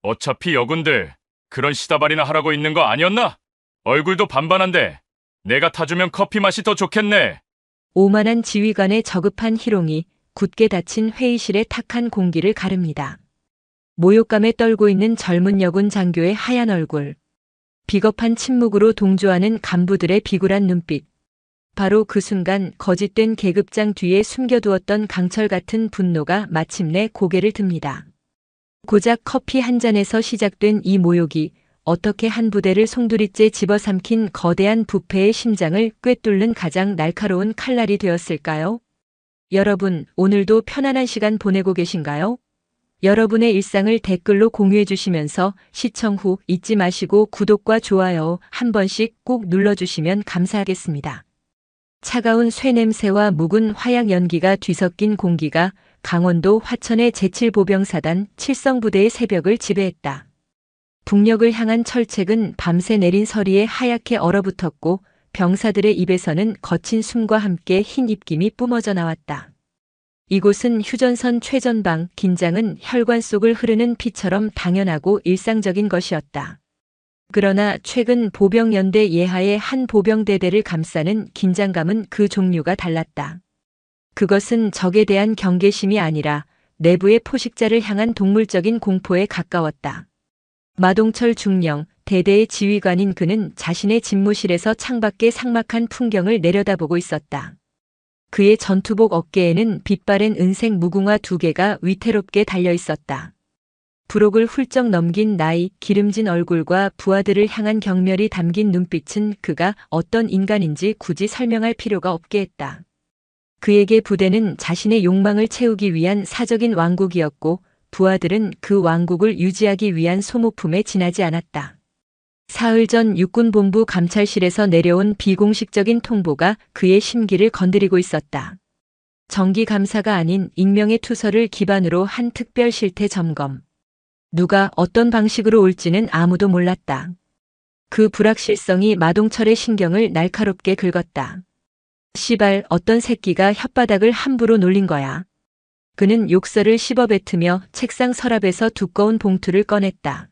어차피 여군들 그런 시다발이나 하라고 있는 거 아니었나? 얼굴도 반반한데 내가 타주면 커피 맛이 더 좋겠네. 오만한 지휘관의 저급한 희롱이 굳게 닫힌 회의실의 탁한 공기를 가릅니다. 모욕감에 떨고 있는 젊은 여군 장교의 하얀 얼굴. 비겁한 침묵으로 동조하는 간부들의 비굴한 눈빛. 바로 그 순간 거짓된 계급장 뒤에 숨겨두었던 강철 같은 분노가 마침내 고개를 듭니다. 고작 커피 한 잔에서 시작된 이 모욕이 어떻게 한 부대를 송두리째 집어삼킨 거대한 부패의 심장을 꿰뚫는 가장 날카로운 칼날이 되었을까요? 여러분, 오늘도 편안한 시간 보내고 계신가요? 여러분의 일상을 댓글로 공유해 주시면서 시청 후 잊지 마시고 구독과 좋아요 한 번씩 꼭 눌러주시면 감사하겠습니다. 차가운 쇠냄새와 묵은 화약 연기가 뒤섞인 공기가 강원도 화천의 제7보병사단 칠성부대의 새벽을 지배했다. 북녘을 향한 철책은 밤새 내린 서리에 하얗게 얼어붙었고 병사들의 입에서는 거친 숨과 함께 흰 입김이 뿜어져 나왔다. 이곳은 휴전선 최전방, 긴장은 혈관 속을 흐르는 피처럼 당연하고 일상적인 것이었다. 그러나 최근 보병연대 예하의 한 보병대대를 감싸는 긴장감은 그 종류가 달랐다. 그것은 적에 대한 경계심이 아니라 내부의 포식자를 향한 동물적인 공포에 가까웠다. 마동철 중령, 대대의 지휘관인 그는 자신의 집무실에서 창밖의 삭막한 풍경을 내려다보고 있었다. 그의 전투복 어깨에는 빛바랜 은색 무궁화 2개가 위태롭게 달려 있었다. 부록을 훌쩍 넘긴 나이, 기름진 얼굴과 부하들을 향한 경멸이 담긴 눈빛은 그가 어떤 인간인지 굳이 설명할 필요가 없게 했다. 그에게 부대는 자신의 욕망을 채우기 위한 사적인 왕국이었고 부하들은 그 왕국을 유지하기 위한 소모품에 지나지 않았다. 사흘 전 육군본부 감찰실에서 내려온 비공식적인 통보가 그의 심기를 건드리고 있었다. 정기감사가 아닌 익명의 투서를 기반으로 한 특별 실태 점검. 누가 어떤 방식으로 올지는 아무도 몰랐다. 그 불확실성이 마동철의 신경을 날카롭게 긁었다. 시발, 어떤 새끼가 혓바닥을 함부로 놀린 거야. 그는 욕설을 씹어뱉으며 책상 서랍에서 두꺼운 봉투를 꺼냈다.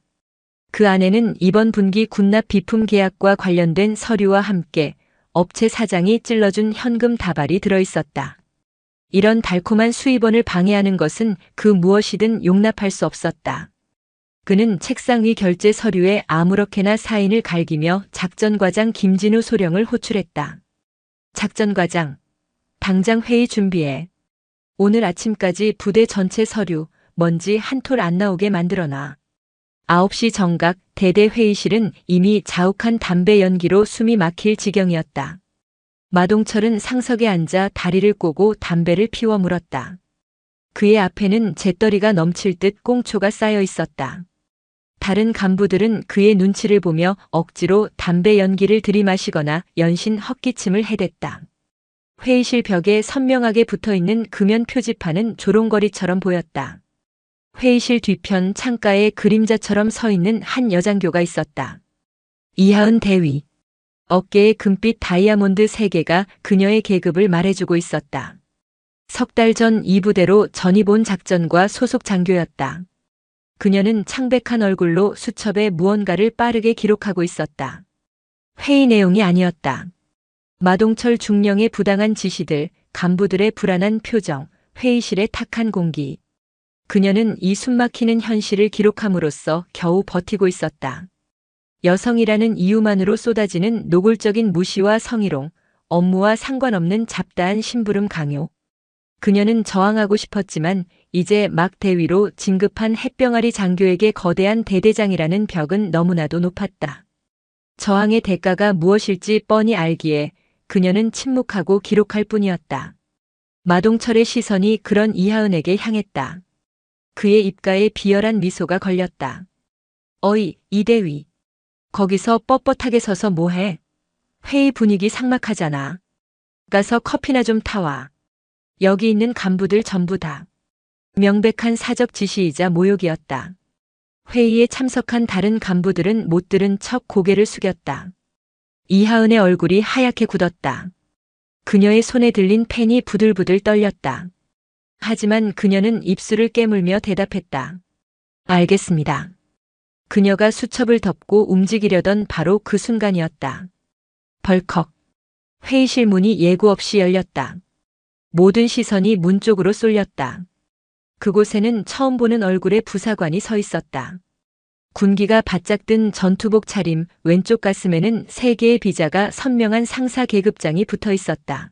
그 안에는 이번 분기 군납 비품 계약과 관련된 서류와 함께 업체 사장이 찔러준 현금 다발이 들어있었다. 이런 달콤한 수입원을 방해하는 것은 그 무엇이든 용납할 수 없었다. 그는 책상 위 결제 서류에 아무렇게나 사인을 갈기며 작전과장 김진우 소령을 호출했다. 작전과장, 당장 회의 준비해. 오늘 아침까지 부대 전체 서류, 먼지 한 톨 안 나오게 만들어놔. 9시 정각 대대 회의실은 이미 자욱한 담배 연기로 숨이 막힐 지경이었다. 마동철은 상석에 앉아 다리를 꼬고 담배를 피워 물었다. 그의 앞에는 재떨이가 넘칠 듯 꽁초가 쌓여 있었다. 다른 간부들은 그의 눈치를 보며 억지로 담배 연기를 들이마시거나 연신 헛기침을 해댔다. 회의실 벽에 선명하게 붙어있는 금연 표지판은 조롱거리처럼 보였다. 회의실 뒤편 창가에 그림자처럼 서 있는 한 여장교가 있었다. 이하은 대위. 어깨에 금빛 다이아몬드 3개가 그녀의 계급을 말해주고 있었다. 석 달 전 이 부대로 전입 온 작전과 소속 장교였다. 그녀는 창백한 얼굴로 수첩에 무언가를 빠르게 기록하고 있었다. 회의 내용이 아니었다. 마동철 중령의 부당한 지시들, 간부들의 불안한 표정, 회의실의 탁한 공기. 그녀는 이 숨막히는 현실을 기록함으로써 겨우 버티고 있었다. 여성이라는 이유만으로 쏟아지는 노골적인 무시와 성희롱, 업무와 상관없는 잡다한 심부름 강요. 그녀는 저항하고 싶었지만 이제 막 대위로 진급한 햇병아리 장교에게 거대한 대대장이라는 벽은 너무나도 높았다. 저항의 대가가 무엇일지 뻔히 알기에 그녀는 침묵하고 기록할 뿐이었다. 마동철의 시선이 그런 이하은에게 향했다. 그의 입가에 비열한 미소가 걸렸다. 어이, 이대위. 거기서 뻣뻣하게 서서 뭐해? 회의 분위기 삭막하잖아. 가서 커피나 좀 타와. 여기 있는 간부들 전부 다. 명백한 사적 지시이자 모욕이었다. 회의에 참석한 다른 간부들은 못 들은 척 고개를 숙였다. 이하은의 얼굴이 하얗게 굳었다. 그녀의 손에 들린 펜이 부들부들 떨렸다. 하지만 그녀는 입술을 깨물며 대답했다. 알겠습니다. 그녀가 수첩을 덮고 움직이려던 바로 그 순간이었다. 벌컥. 회의실 문이 예고 없이 열렸다. 모든 시선이 문 쪽으로 쏠렸다. 그곳에는 처음 보는 얼굴의 부사관이 서 있었다. 군기가 바짝 든 전투복 차림, 왼쪽 가슴에는 3개의 비자가 선명한 상사 계급장이 붙어 있었다.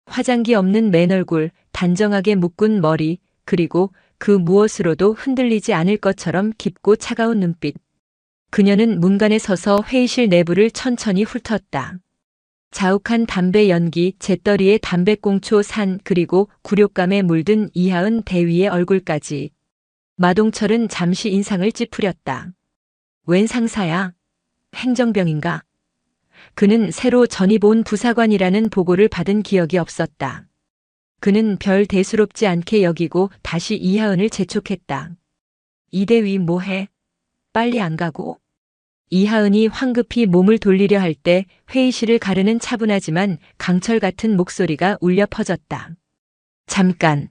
화장기 없는 맨 얼굴, 단정하게 묶은 머리, 그리고 그 무엇으로도 흔들리지 않을 것처럼 깊고 차가운 눈빛. 그녀는 문간에 서서 회의실 내부를 천천히 훑었다. 자욱한 담배 연기, 재떨이에 담배꽁초 산, 그리고 굴욕감에 물든 이하은 대위의 얼굴까지. 마동철은 잠시 인상을 찌푸렸다. 웬 상사야? 행정병인가? 그는 새로 전입 온 부사관이라는 보고를 받은 기억이 없었다. 그는 별 대수롭지 않게 여기고 다시 이하은을 재촉했다. 이대위 뭐해? 빨리 안 가고? 이하은이 황급히 몸을 돌리려 할 때 회의실을 가르는 차분하지만 강철 같은 목소리가 울려 퍼졌다. 잠깐.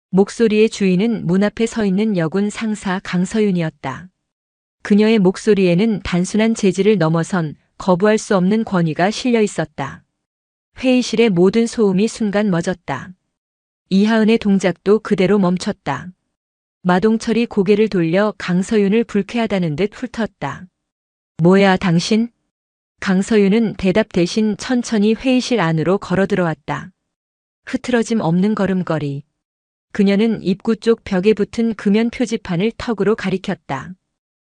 목소리의 주인은 문 앞에 서 있는 여군 상사 강서윤이었다. 그녀의 목소리에는 단순한 재질을 넘어선 거부할 수 없는 권위가 실려 있었다. 회의실의 모든 소음이 순간 멎었다. 이하은의 동작도 그대로 멈췄다. 마동철이 고개를 돌려 강서윤을 불쾌하다는 듯 훑었다. 뭐야, 당신? 강서윤은 대답 대신 천천히 회의실 안으로 걸어 들어왔다. 흐트러짐 없는 걸음걸이. 그녀는 입구 쪽 벽에 붙은 금연 표지판을 턱으로 가리켰다.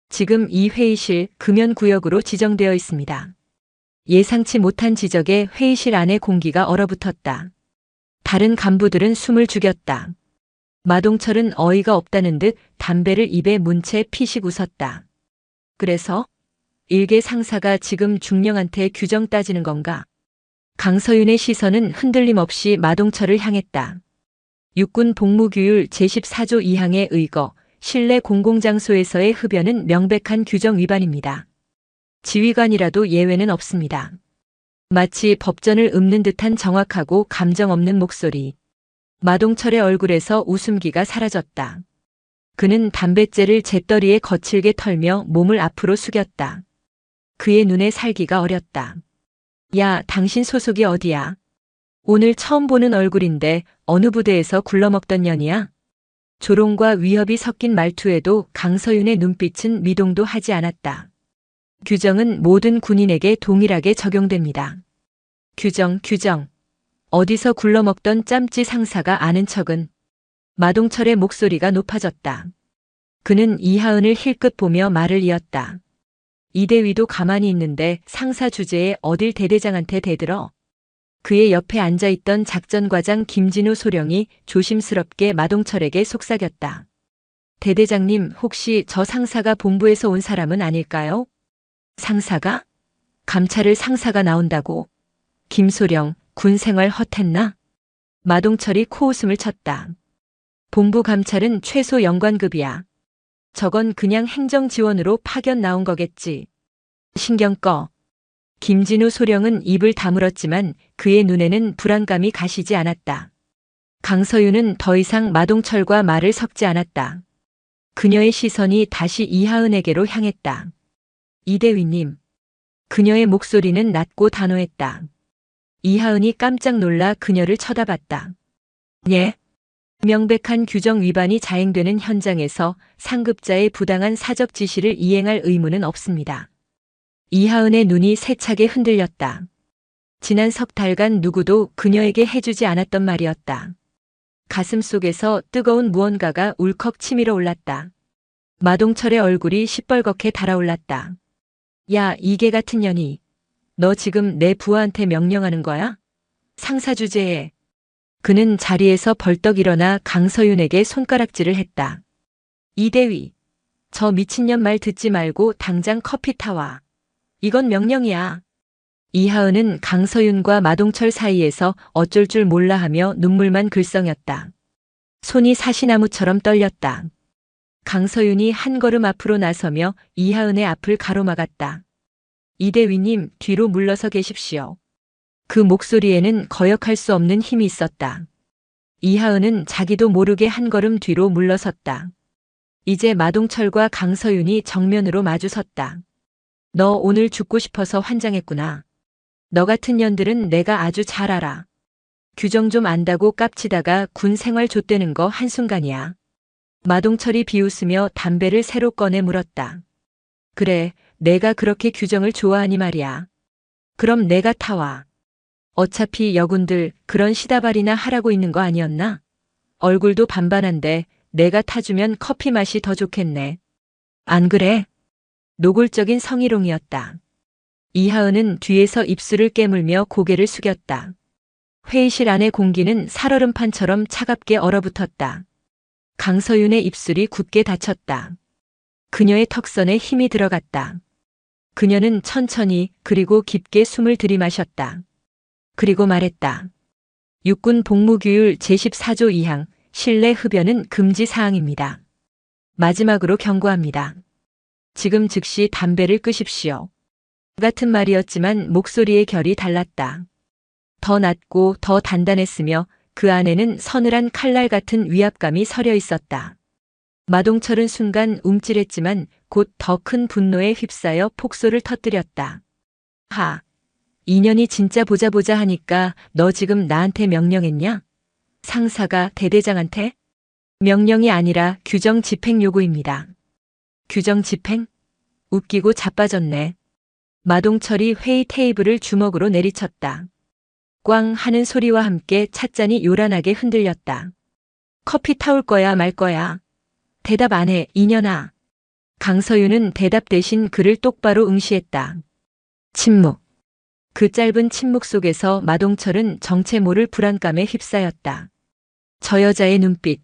지금 이 회의실 금연구역으로 지정되어 있습니다. 예상치 못한 지적에 회의실 안의 공기가 얼어붙었다. 다른 간부들은 숨을 죽였다. 마동철은 어이가 없다는 듯 담배를 입에 문 채 피식 웃었다. 그래서? 일개 상사가 지금 중령한테 규정 따지는 건가? 강서윤의 시선은 흔들림 없이 마동철을 향했다. 육군 복무규율 제14조 2항에 의거, 실내 공공장소에서의 흡연은 명백한 규정 위반입니다. 지휘관이라도 예외는 없습니다. 마치 법전을 읊는 듯한 정확하고 감정 없는 목소리. 마동철의 얼굴에서 웃음기가 사라졌다. 그는 담뱃재를 재떨이에 거칠게 털며 몸을 앞으로 숙였다. 그의 눈에 살기가 어렸다. 야, 당신 소속이 어디야? 오늘 처음 보는 얼굴인데 어느 부대에서 굴러먹던 년이야? 조롱과 위협이 섞인 말투에도 강서윤의 눈빛은 미동도 하지 않았다. 규정은 모든 군인에게 동일하게 적용됩니다. 규정. 어디서 굴러먹던 짬찌 상사가 아는 척은. 마동철의 목소리가 높아졌다. 그는 이하은을 힐끗 보며 말을 이었다. 이대위도 가만히 있는데 상사 주제에 어딜 대대장한테 대들어? 그의 옆에 앉아있던 작전과장 김진우 소령이 조심스럽게 마동철에게 속삭였다. 대대장님, 혹시 저 상사가 본부에서 온 사람은 아닐까요? 상사가? 감찰을 상사가 나온다고? 김소령, 군 생활 헛했나? 마동철이 코웃음을 쳤다. 본부 감찰은 최소 연관급이야. 저건 그냥 행정지원으로 파견 나온 거겠지. 신경 꺼. 김진우 소령은 입을 다물었지만 그의 눈에는 불안감이 가시지 않았다. 강서윤은 더 이상 마동철과 말을 섞지 않았다. 그녀의 시선이 다시 이하은에게로 향했다. 이대위님. 그녀의 목소리는 낮고 단호했다. 이하은이 깜짝 놀라 그녀를 쳐다봤다. 예? 명백한 규정 위반이 자행되는 현장에서 상급자의 부당한 사적 지시를 이행할 의무는 없습니다. 이하은의 눈이 세차게 흔들렸다. 지난 석 달간 누구도 그녀에게 해주지 않았던 말이었다. 가슴 속에서 뜨거운 무언가가 울컥 치밀어 올랐다. 마동철의 얼굴이 시뻘겋게 달아올랐다. 야, 이개 같은 년이. 너 지금 내 부하한테 명령하는 거야? 상사 주제에. 그는 자리에서 벌떡 일어나 강서윤에게 손가락질을 했다. 이대위. 저 미친년 말 듣지 말고 당장 커피 타와. 이건 명령이야. 이하은은 강서윤과 마동철 사이에서 어쩔 줄 몰라 하며 눈물만 글썽였다. 손이 사시나무처럼 떨렸다. 강서윤이 한 걸음 앞으로 나서며 이하은의 앞을 가로막았다. 이대위님, 뒤로 물러서 계십시오. 그 목소리에는 거역할 수 없는 힘이 있었다. 이하은은 자기도 모르게 한 걸음 뒤로 물러섰다. 이제 마동철과 강서윤이 정면으로 마주섰다. 너 오늘 죽고 싶어서 환장했구나. 너 같은 년들은 내가 아주 잘 알아. 규정 좀 안다고 깝치다가 군 생활 좆되는 거 한순간이야. 마동철이 비웃으며 담배를 새로 꺼내 물었다. 그래, 내가 그렇게 규정을 좋아하니 말이야. 그럼 내가 타와. 어차피 여군들 그런 시다발이나 하라고 있는 거 아니었나? 얼굴도 반반한데 내가 타주면 커피 맛이 더 좋겠네. 안 그래? 노골적인 성희롱이었다. 이하은은 뒤에서 입술을 깨물며 고개를 숙였다. 회의실 안의 공기는 살얼음판처럼 차갑게 얼어붙었다. 강서윤의 입술이 굳게 닫혔다. 그녀의 턱선에 힘이 들어갔다. 그녀는 천천히 그리고 깊게 숨을 들이마셨다. 그리고 말했다. 육군 복무규율 제14조 2항 실내 흡연은 금지 사항입니다. 마지막으로 경고합니다. 지금 즉시 담배를 끄십시오. 같은 말이었지만 목소리의 결이 달랐다. 더 낮고 더 단단했으며 그 안에는 서늘한 칼날 같은 위압감이 서려 있었다. 마동철은 순간 움찔했지만 곧 더 큰 분노에 휩싸여 폭소를 터뜨렸다. 하, 인연이 진짜 보자 하니까 너 지금 나한테 명령했냐? 상사가 대대장한테? 명령이 아니라 규정 집행 요구입니다. 규정 집행? 웃기고 자빠졌네. 마동철이 회의 테이블을 주먹으로 내리쳤다. 꽝 하는 소리와 함께 찻잔이 요란하게 흔들렸다. 커피 타올 거야 말 거야? 대답 안 해, 이년아. 강서윤은 대답 대신 그를 똑바로 응시했다. 침묵. 그 짧은 침묵 속에서 마동철은 정체 모를 불안감에 휩싸였다. 저 여자의 눈빛.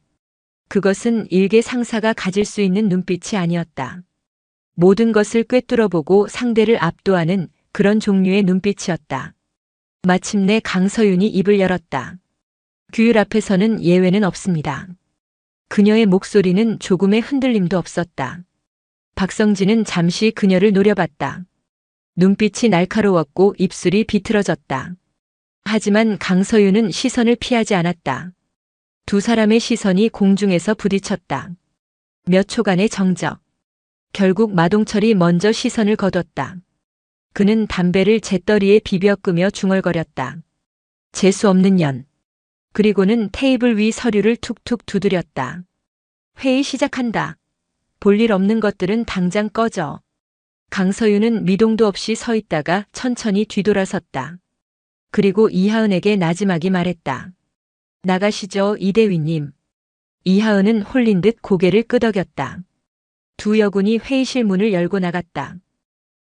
그것은 일개 상사가 가질 수 있는 눈빛이 아니었다. 모든 것을 꿰뚫어보고 상대를 압도하는 그런 종류의 눈빛이었다. 마침내 강서윤이 입을 열었다. 규율 앞에서는 예외는 없습니다. 그녀의 목소리는 조금의 흔들림도 없었다. 박성진은 잠시 그녀를 노려봤다. 눈빛이 날카로웠고 입술이 비틀어졌다. 하지만 강서윤은 시선을 피하지 않았다. 두 사람의 시선이 공중에서 부딪혔다. 몇 초간의 정적. 결국 마동철이 먼저 시선을 거뒀다. 그는 담배를 재떨이에 비벼 끄며 중얼거렸다. 재수 없는 년. 그리고는 테이블 위 서류를 툭툭 두드렸다. 회의 시작한다. 볼일 없는 것들은 당장 꺼져. 강서윤은 미동도 없이 서 있다가 천천히 뒤돌아섰다. 그리고 이하은에게 나지막이 말했다. 나가시죠, 이대위님. 이하은은 홀린 듯 고개를 끄덕였다. 두 여군이 회의실 문을 열고 나갔다.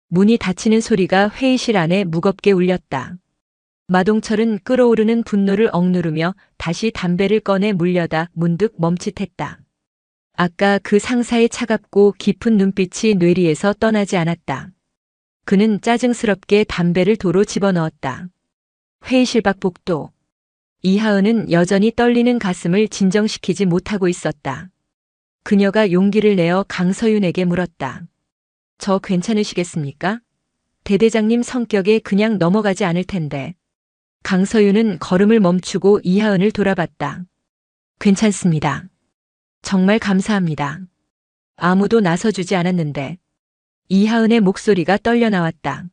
문이 닫히는 소리가 회의실 안에 무겁게 울렸다. 마동철은 끓어오르는 분노를 억누르며 다시 담배를 꺼내 물려다 문득 멈칫했다. 아까 그 상사의 차갑고 깊은 눈빛이 뇌리에서 떠나지 않았다. 그는 짜증스럽게 담배를 도로 집어넣었다. 회의실 밖 복도. 이하은은 여전히 떨리는 가슴을 진정시키지 못하고 있었다. 그녀가 용기를 내어 강서윤에게 물었다. 저 괜찮으시겠습니까? 대대장님 성격에 그냥 넘어가지 않을 텐데. 강서윤은 걸음을 멈추고 이하은을 돌아봤다. 괜찮습니다. 정말 감사합니다. 아무도 나서주지 않았는데. 이하은의 목소리가 떨려 나왔다.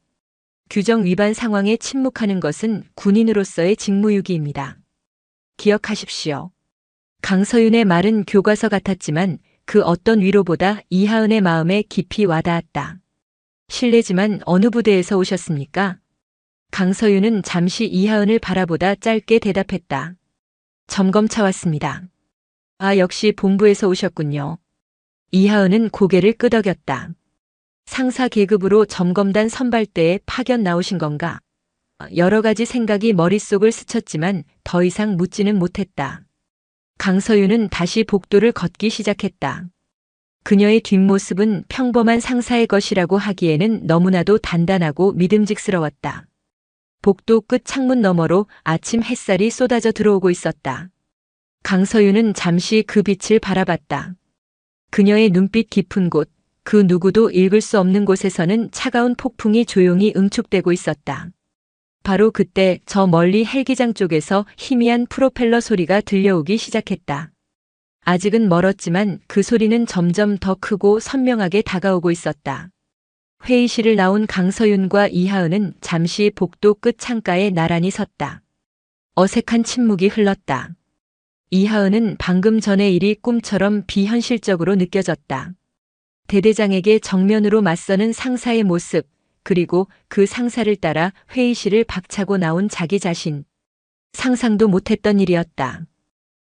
규정 위반 상황에 침묵하는 것은 군인으로서의 직무유기입니다. 기억하십시오. 강서윤의 말은 교과서 같았지만 그 어떤 위로보다 이하은의 마음에 깊이 와닿았다. 실례지만 어느 부대에서 오셨습니까? 강서윤은 잠시 이하은을 바라보다 짧게 대답했다. 점검차 왔습니다. 아, 역시 본부에서 오셨군요. 이하은은 고개를 끄덕였다. 상사 계급으로 점검단 선발대에 파견 나오신 건가? 여러 가지 생각이 머릿속을 스쳤지만 더 이상 묻지는 못했다. 강서윤은 다시 복도를 걷기 시작했다. 그녀의 뒷모습은 평범한 상사의 것이라고 하기에는 너무나도 단단하고 믿음직스러웠다. 복도 끝 창문 너머로 아침 햇살이 쏟아져 들어오고 있었다. 강서윤은 잠시 그 빛을 바라봤다. 그녀의 눈빛 깊은 곳, 그 누구도 읽을 수 없는 곳에서는 차가운 폭풍이 조용히 응축되고 있었다. 바로 그때 저 멀리 헬기장 쪽에서 희미한 프로펠러 소리가 들려오기 시작했다. 아직은 멀었지만 그 소리는 점점 더 크고 선명하게 다가오고 있었다. 회의실을 나온 강서윤과 이하은은 잠시 복도 끝 창가에 나란히 섰다. 어색한 침묵이 흘렀다. 이하은은 방금 전의 일이 꿈처럼 비현실적으로 느껴졌다. 대대장에게 정면으로 맞서는 상사의 모습, 그리고 그 상사를 따라 회의실을 박차고 나온 자기 자신. 상상도 못했던 일이었다.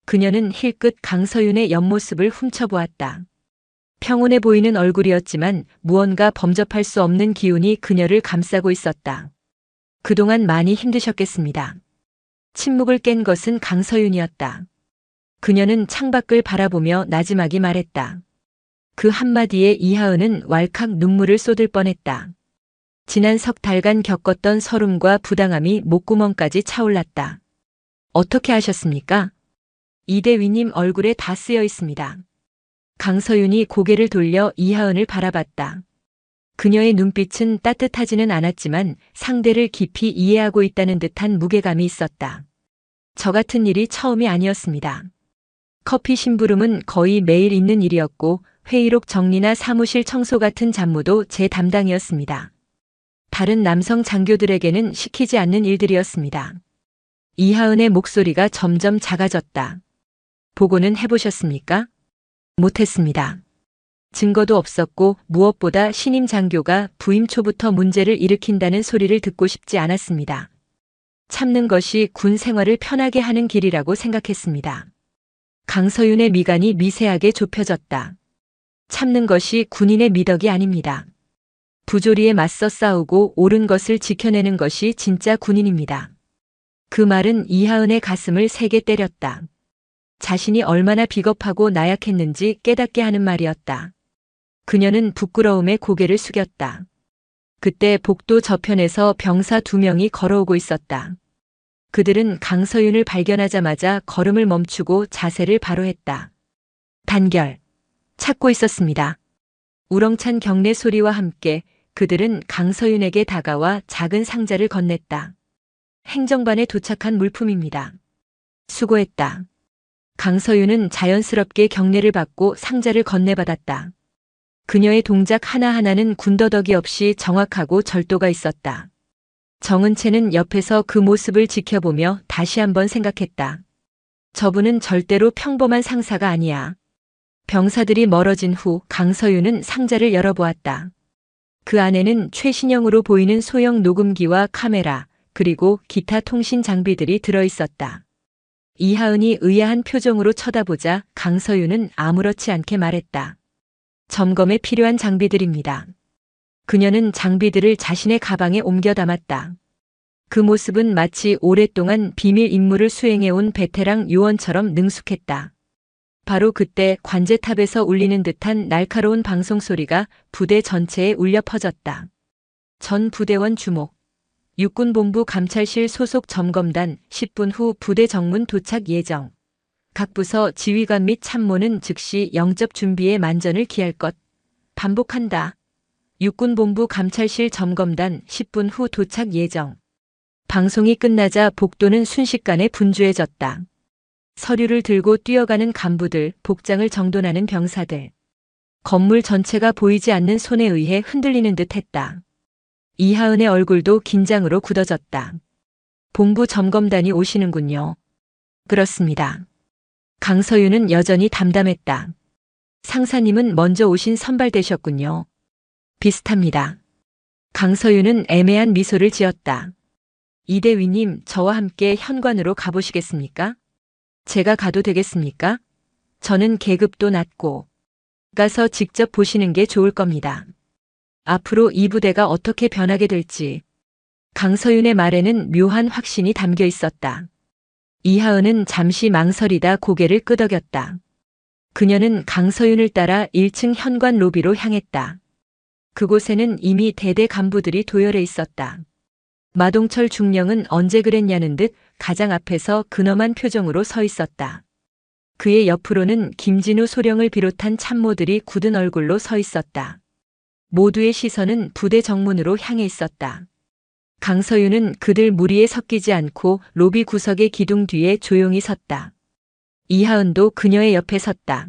그녀는 힐끗 강서윤의 옆모습을 훔쳐보았다. 평온해 보이는 얼굴이었지만 무언가 범접할 수 없는 기운이 그녀를 감싸고 있었다. 그동안 많이 힘드셨겠습니다. 침묵을 깬 것은 강서윤이었다. 그녀는 창밖을 바라보며 나지막이 말했다. 그 한마디에 이하은은 왈칵 눈물을 쏟을 뻔했다. 지난 석 달간 겪었던 서름과 부당함이 목구멍까지 차올랐다. 어떻게 하셨습니까? 이대위님 얼굴에 다 쓰여 있습니다. 강서윤이 고개를 돌려 이하은을 바라봤다. 그녀의 눈빛은 따뜻하지는 않았지만 상대를 깊이 이해하고 있다는 듯한 무게감이 있었다. 저 같은 일이 처음이 아니었습니다. 커피 심부름은 거의 매일 있는 일이었고 회의록 정리나 사무실 청소 같은 잡무도 제 담당이었습니다. 다른 남성 장교들에게는 시키지 않는 일들이었습니다. 이하은의 목소리가 점점 작아졌다. 보고는 해보셨습니까? 못했습니다. 증거도 없었고 무엇보다 신임 장교가 부임 초부터 문제를 일으킨다는 소리를 듣고 싶지 않았습니다. 참는 것이 군 생활을 편하게 하는 길이라고 생각했습니다. 강서윤의 미간이 미세하게 좁혀졌다. 참는 것이 군인의 미덕이 아닙니다. 부조리에 맞서 싸우고 옳은 것을 지켜내는 것이 진짜 군인입니다. 그 말은 이하은의 가슴을 세게 때렸다. 자신이 얼마나 비겁하고 나약했는지 깨닫게 하는 말이었다. 그녀는 부끄러움에 고개를 숙였다. 그때 복도 저편에서 병사 2명이 걸어오고 있었다. 그들은 강서윤을 발견하자마자 걸음을 멈추고 자세를 바로 했다. 단결. 찾고 있었습니다. 우렁찬 경례 소리와 함께 그들은 강서윤에게 다가와 작은 상자를 건넸다. 행정반에 도착한 물품입니다. 수고했다. 강서윤은 자연스럽게 경례를 받고 상자를 건네받았다. 그녀의 동작 하나하나는 군더더기 없이 정확하고 절도가 있었다. 정은채는 옆에서 그 모습을 지켜보며 다시 한번 생각했다. 저분은 절대로 평범한 상사가 아니야. 병사들이 멀어진 후 강서윤은 상자를 열어보았다. 그 안에는 최신형으로 보이는 소형 녹음기와 카메라, 그리고 기타 통신 장비들이 들어있었다. 이하은이 의아한 표정으로 쳐다보자 강서윤은 아무렇지 않게 말했다. 점검에 필요한 장비들입니다. 그녀는 장비들을 자신의 가방에 옮겨 담았다. 그 모습은 마치 오랫동안 비밀 임무를 수행해온 베테랑 요원처럼 능숙했다. 바로 그때 관제탑에서 울리는 듯한 날카로운 방송 소리가 부대 전체에 울려 퍼졌다. 전 부대원 주목. 육군본부 감찰실 소속 점검단 10분 후 부대 정문 도착 예정. 각 부서 지휘관 및 참모는 즉시 영접 준비에 만전을 기할 것. 반복한다. 육군본부 감찰실 점검단 10분 후 도착 예정. 방송이 끝나자 복도는 순식간에 분주해졌다. 서류를 들고 뛰어가는 간부들, 복장을 정돈하는 병사들. 건물 전체가 보이지 않는 손에 의해 흔들리는 듯 했다. 이하은의 얼굴도 긴장으로 굳어졌다. 본부 점검단이 오시는군요. 그렇습니다. 강서윤은 여전히 담담했다. 상사님은 먼저 오신 선발되셨군요. 비슷합니다. 강서윤은 애매한 미소를 지었다. 이대위님, 저와 함께 현관으로 가보시겠습니까? 제가 가도 되겠습니까? 저는 계급도 낮고. 가서 직접 보시는 게 좋을 겁니다. 앞으로 이 부대가 어떻게 변하게 될지. 강서윤의 말에는 묘한 확신이 담겨 있었다. 이하은은 잠시 망설이다 고개를 끄덕였다. 그녀는 강서윤을 따라 1층 현관 로비로 향했다. 그곳에는 이미 대대 간부들이 도열해 있었다. 마동철 중령은 언제 그랬냐는 듯 가장 앞에서 근엄한 표정으로 서 있었다. 그의 옆으로는 김진우 소령을 비롯한 참모들이 굳은 얼굴로 서 있었다. 모두의 시선은 부대 정문으로 향해 있었다. 강서윤은 그들 무리에 섞이지 않고 로비 구석의 기둥 뒤에 조용히 섰다. 이하은도 그녀의 옆에 섰다.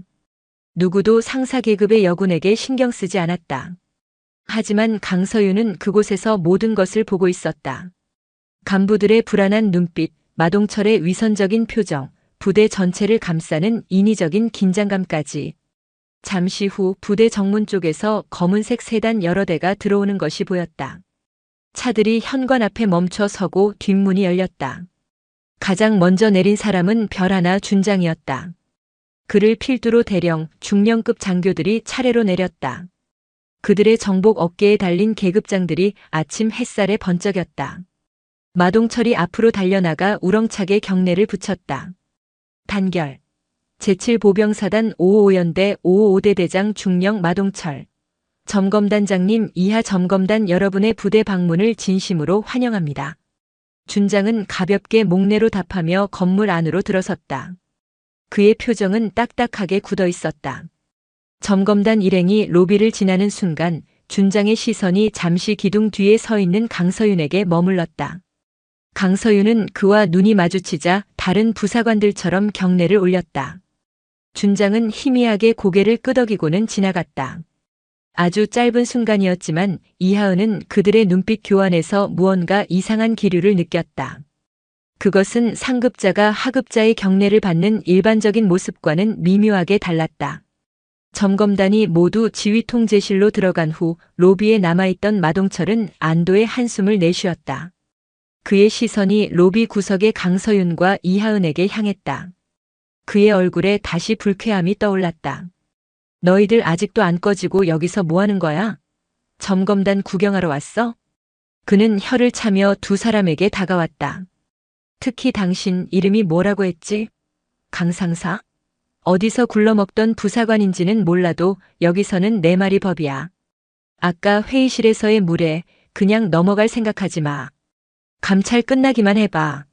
누구도 상사 계급의 여군에게 신경 쓰지 않았다. 하지만 강서윤은 그곳에서 모든 것을 보고 있었다. 간부들의 불안한 눈빛, 마동철의 위선적인 표정, 부대 전체를 감싸는 인위적인 긴장감까지. 잠시 후 부대 정문 쪽에서 검은색 세단 여러 대가 들어오는 것이 보였다. 차들이 현관 앞에 멈춰 서고 뒷문이 열렸다. 가장 먼저 내린 사람은 별하나 준장이었다. 그를 필두로 대령, 중령급 장교들이 차례로 내렸다. 그들의 정복 어깨에 달린 계급장들이 아침 햇살에 번쩍였다. 마동철이 앞으로 달려나가 우렁차게 경례를 붙였다. 단결. 제7보병사단 555연대 555대 대장 중령 마동철. 점검단장님, 이하 점검단 여러분의 부대 방문을 진심으로 환영합니다. 준장은 가볍게 목례로 답하며 건물 안으로 들어섰다. 그의 표정은 딱딱하게 굳어 있었다. 점검단 일행이 로비를 지나는 순간 준장의 시선이 잠시 기둥 뒤에 서 있는 강서윤에게 머물렀다. 강서윤은 그와 눈이 마주치자 다른 부사관들처럼 경례를 올렸다. 준장은 희미하게 고개를 끄덕이고는 지나갔다. 아주 짧은 순간이었지만 이하은은 그들의 눈빛 교환에서 무언가 이상한 기류를 느꼈다. 그것은 상급자가 하급자의 경례를 받는 일반적인 모습과는 미묘하게 달랐다. 점검단이 모두 지휘통제실로 들어간 후 로비에 남아있던 마동철은 안도의 한숨을 내쉬었다. 그의 시선이 로비 구석의 강서윤과 이하은에게 향했다. 그의 얼굴에 다시 불쾌함이 떠올랐다. 너희들 아직도 안 꺼지고 여기서 뭐 하는 거야? 점검단 구경하러 왔어? 그는 혀를 차며 두 사람에게 다가왔다. 특히 당신 이름이 뭐라고 했지? 강상사? 어디서 굴러먹던 부사관인지는 몰라도 여기서는 내 말이 법이야. 아까 회의실에서의 물에 그냥 넘어갈 생각하지 마. 감찰 끝나기만 해봐.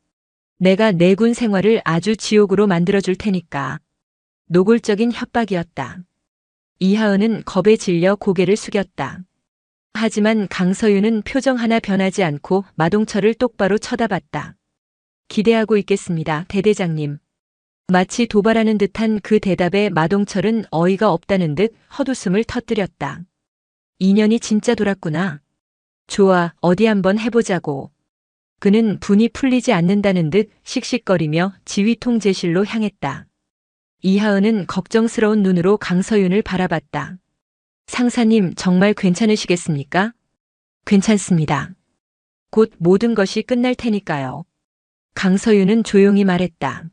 내가 내군 생활을 아주 지옥으로 만들어줄 테니까. 노골적인 협박이었다. 이하은은 겁에 질려 고개를 숙였다. 하지만 강서윤은 표정 하나 변하지 않고 마동철을 똑바로 쳐다봤다. 기대하고 있겠습니다, 대대장님. 마치 도발하는 듯한 그 대답에 마동철은 어이가 없다는 듯 헛웃음을 터뜨렸다. 인연이 진짜 돌았구나. 좋아, 어디 한번 해보자고. 그는 분이 풀리지 않는다는 듯 씩씩거리며 지휘통제실로 향했다. 이하은은 걱정스러운 눈으로 강서윤을 바라봤다. 상사님, 정말 괜찮으시겠습니까? 괜찮습니다. 곧 모든 것이 끝날 테니까요. 강서윤은 조용히 말했다.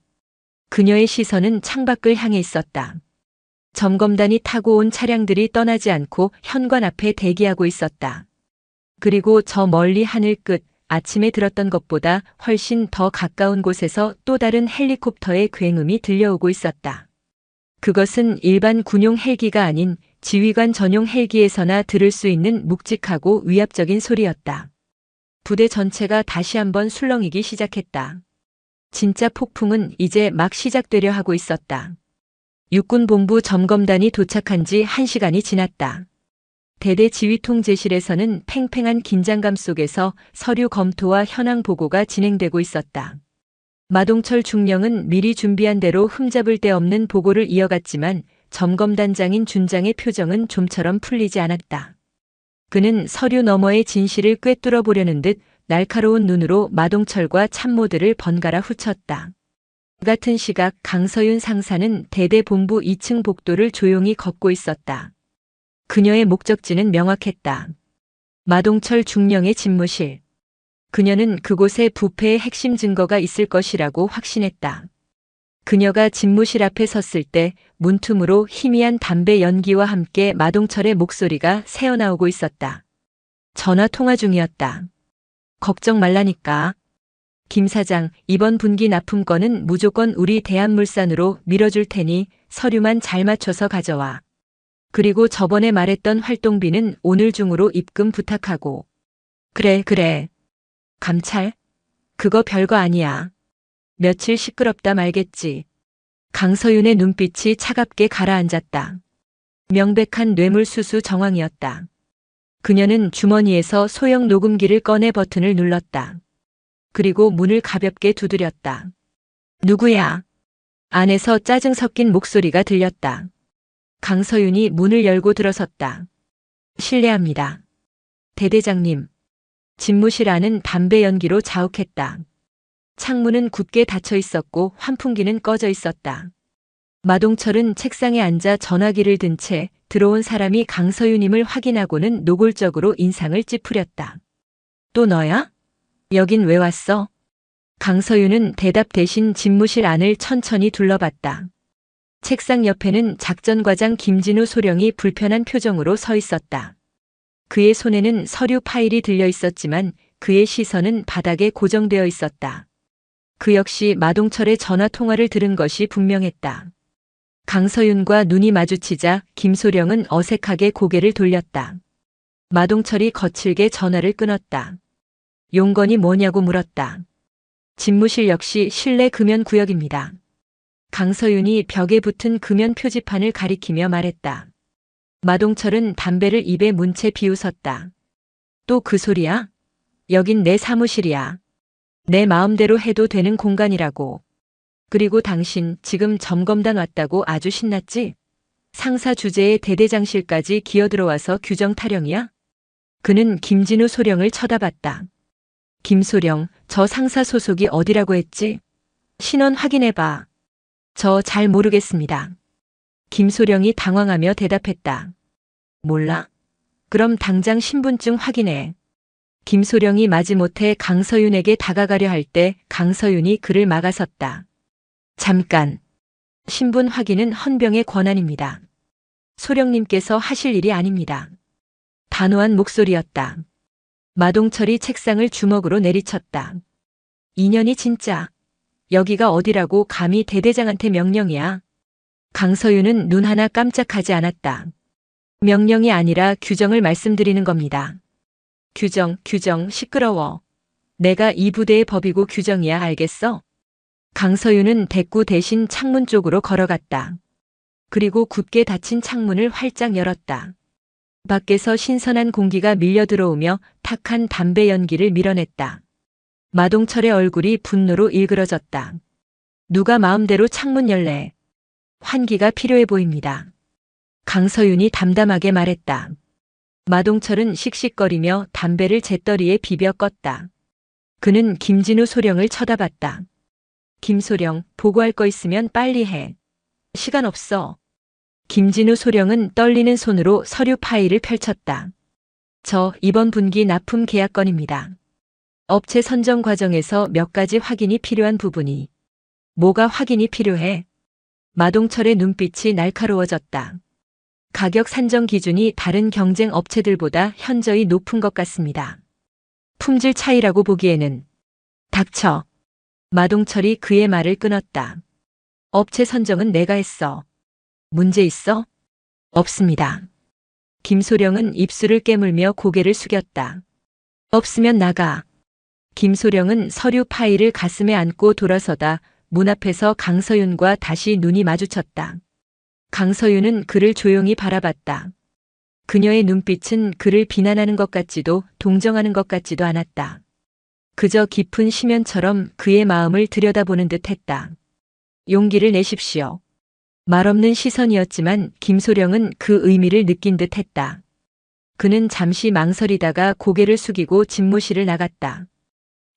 그녀의 시선은 창밖을 향해 있었다. 점검단이 타고 온 차량들이 떠나지 않고 현관 앞에 대기하고 있었다. 그리고 저 멀리 하늘 끝, 아침에 들었던 것보다 훨씬 더 가까운 곳에서 또 다른 헬리콥터의 굉음이 들려오고 있었다. 그것은 일반 군용 헬기가 아닌 지휘관 전용 헬기에서나 들을 수 있는 묵직하고 위압적인 소리였다. 부대 전체가 다시 한번 술렁이기 시작했다. 진짜 폭풍은 이제 막 시작되려 하고 있었다. 육군본부 점검단이 도착한 지 1시간이 지났다. 대대 지휘통제실에서는 팽팽한 긴장감 속에서 서류 검토와 현황 보고가 진행되고 있었다. 마동철 중령은 미리 준비한 대로 흠잡을 데 없는 보고를 이어갔지만 점검단장인 준장의 표정은 좀처럼 풀리지 않았다. 그는 서류 너머의 진실을 꿰뚫어 보려는 듯 날카로운 눈으로 마동철과 참모들을 번갈아 후쳤다. 같은 시각 강서윤 상사는 대대 본부 2층 복도를 조용히 걷고 있었다. 그녀의 목적지는 명확했다. 마동철 중령의 집무실. 그녀는 그곳에 부패의 핵심 증거가 있을 것이라고 확신했다. 그녀가 집무실 앞에 섰을 때 문틈으로 희미한 담배 연기와 함께 마동철의 목소리가 새어나오고 있었다. 전화 통화 중이었다. 걱정 말라니까. 김 사장, 이번 분기 납품건은 무조건 우리 대한물산으로 밀어줄 테니 서류만 잘 맞춰서 가져와. 그리고 저번에 말했던 활동비는 오늘 중으로 입금 부탁하고. 그래. 감찰? 그거 별거 아니야. 며칠 시끄럽다 말겠지. 강서윤의 눈빛이 차갑게 가라앉았다. 명백한 뇌물수수 정황이었다. 그녀는 주머니에서 소형 녹음기를 꺼내 버튼을 눌렀다. 그리고 문을 가볍게 두드렸다. 누구야? 안에서 짜증 섞인 목소리가 들렸다. 강서윤이 문을 열고 들어섰다. 실례합니다. 대대장님. 집무실 안은 담배 연기로 자욱했다. 창문은 굳게 닫혀 있었고 환풍기는 꺼져 있었다. 마동철은 책상에 앉아 전화기를 든 채 들어온 사람이 강서윤임을 확인하고는 노골적으로 인상을 찌푸렸다. 또 너야? 여긴 왜 왔어? 강서윤은 대답 대신 집무실 안을 천천히 둘러봤다. 책상 옆에는 작전과장 김진우 소령이 불편한 표정으로 서 있었다. 그의 손에는 서류 파일이 들려 있었지만 그의 시선은 바닥에 고정되어 있었다. 그 역시 마동철의 전화 통화를 들은 것이 분명했다. 강서윤과 눈이 마주치자 김소령은 어색하게 고개를 돌렸다. 마동철이 거칠게 전화를 끊었다. 용건이 뭐냐고 물었다. 집무실 역시 실내 금연 구역입니다. 강서윤이 벽에 붙은 금연 표지판을 가리키며 말했다. 마동철은 담배를 입에 문 채 비웃었다. 또 그 소리야? 여긴 내 사무실이야. 내 마음대로 해도 되는 공간이라고. 그리고 당신 지금 점검단 왔다고 아주 신났지? 상사 주제에 대대장실까지 기어들어와서 규정 타령이야? 그는 김진우 소령을 쳐다봤다. 김소령, 저 상사 소속이 어디라고 했지? 신원 확인해봐. 저 잘 모르겠습니다. 김소령이 당황하며 대답했다. 몰라? 그럼 당장 신분증 확인해. 김소령이 마지못해 강서윤에게 다가가려 할 때 강서윤이 그를 막아섰다. 잠깐. 신분 확인은 헌병의 권한입니다. 소령님께서 하실 일이 아닙니다. 단호한 목소리였다. 마동철이 책상을 주먹으로 내리쳤다. 인연이 진짜. 여기가 어디라고 감히 대대장한테 명령이야. 강서윤은 눈 하나 깜짝하지 않았다. 명령이 아니라 규정을 말씀드리는 겁니다. 규정, 시끄러워. 내가 이 부대의 법이고 규정이야, 알겠어? 강서윤은 대꾸 대신 창문 쪽으로 걸어갔다. 그리고 굳게 닫힌 창문을 활짝 열었다. 밖에서 신선한 공기가 밀려 들어오며 탁한 담배 연기를 밀어냈다. 마동철의 얼굴이 분노로 일그러졌다. 누가 마음대로 창문 열래? 환기가 필요해 보입니다. 강서윤이 담담하게 말했다. 마동철은 씩씩거리며 담배를 재떨이에 비벼 껐다. 그는 김진우 소령을 쳐다봤다. 김소령, 보고할 거 있으면 빨리 해. 시간 없어. 김진우 소령은 떨리는 손으로 서류 파일을 펼쳤다. 저 이번 분기 납품 계약 건입니다. 업체 선정 과정에서 몇 가지 확인이 필요한 부분이. 뭐가 확인이 필요해? 마동철의 눈빛이 날카로워졌다. 가격 산정 기준이 다른 경쟁 업체들보다 현저히 높은 것 같습니다. 품질 차이라고 보기에는. 닥쳐. 마동철이 그의 말을 끊었다. 업체 선정은 내가 했어. 문제 있어? 없습니다. 김소령은 입술을 깨물며 고개를 숙였다. 없으면 나가. 김소령은 서류 파일을 가슴에 안고 돌아서다 문 앞에서 강서윤과 다시 눈이 마주쳤다. 강서윤은 그를 조용히 바라봤다. 그녀의 눈빛은 그를 비난하는 것 같지도 동정하는 것 같지도 않았다. 그저 깊은 심연처럼 그의 마음을 들여다보는 듯 했다. 용기를 내십시오. 말없는 시선이었지만 김소령은 그 의미를 느낀 듯 했다. 그는 잠시 망설이다가 고개를 숙이고 집무실을 나갔다.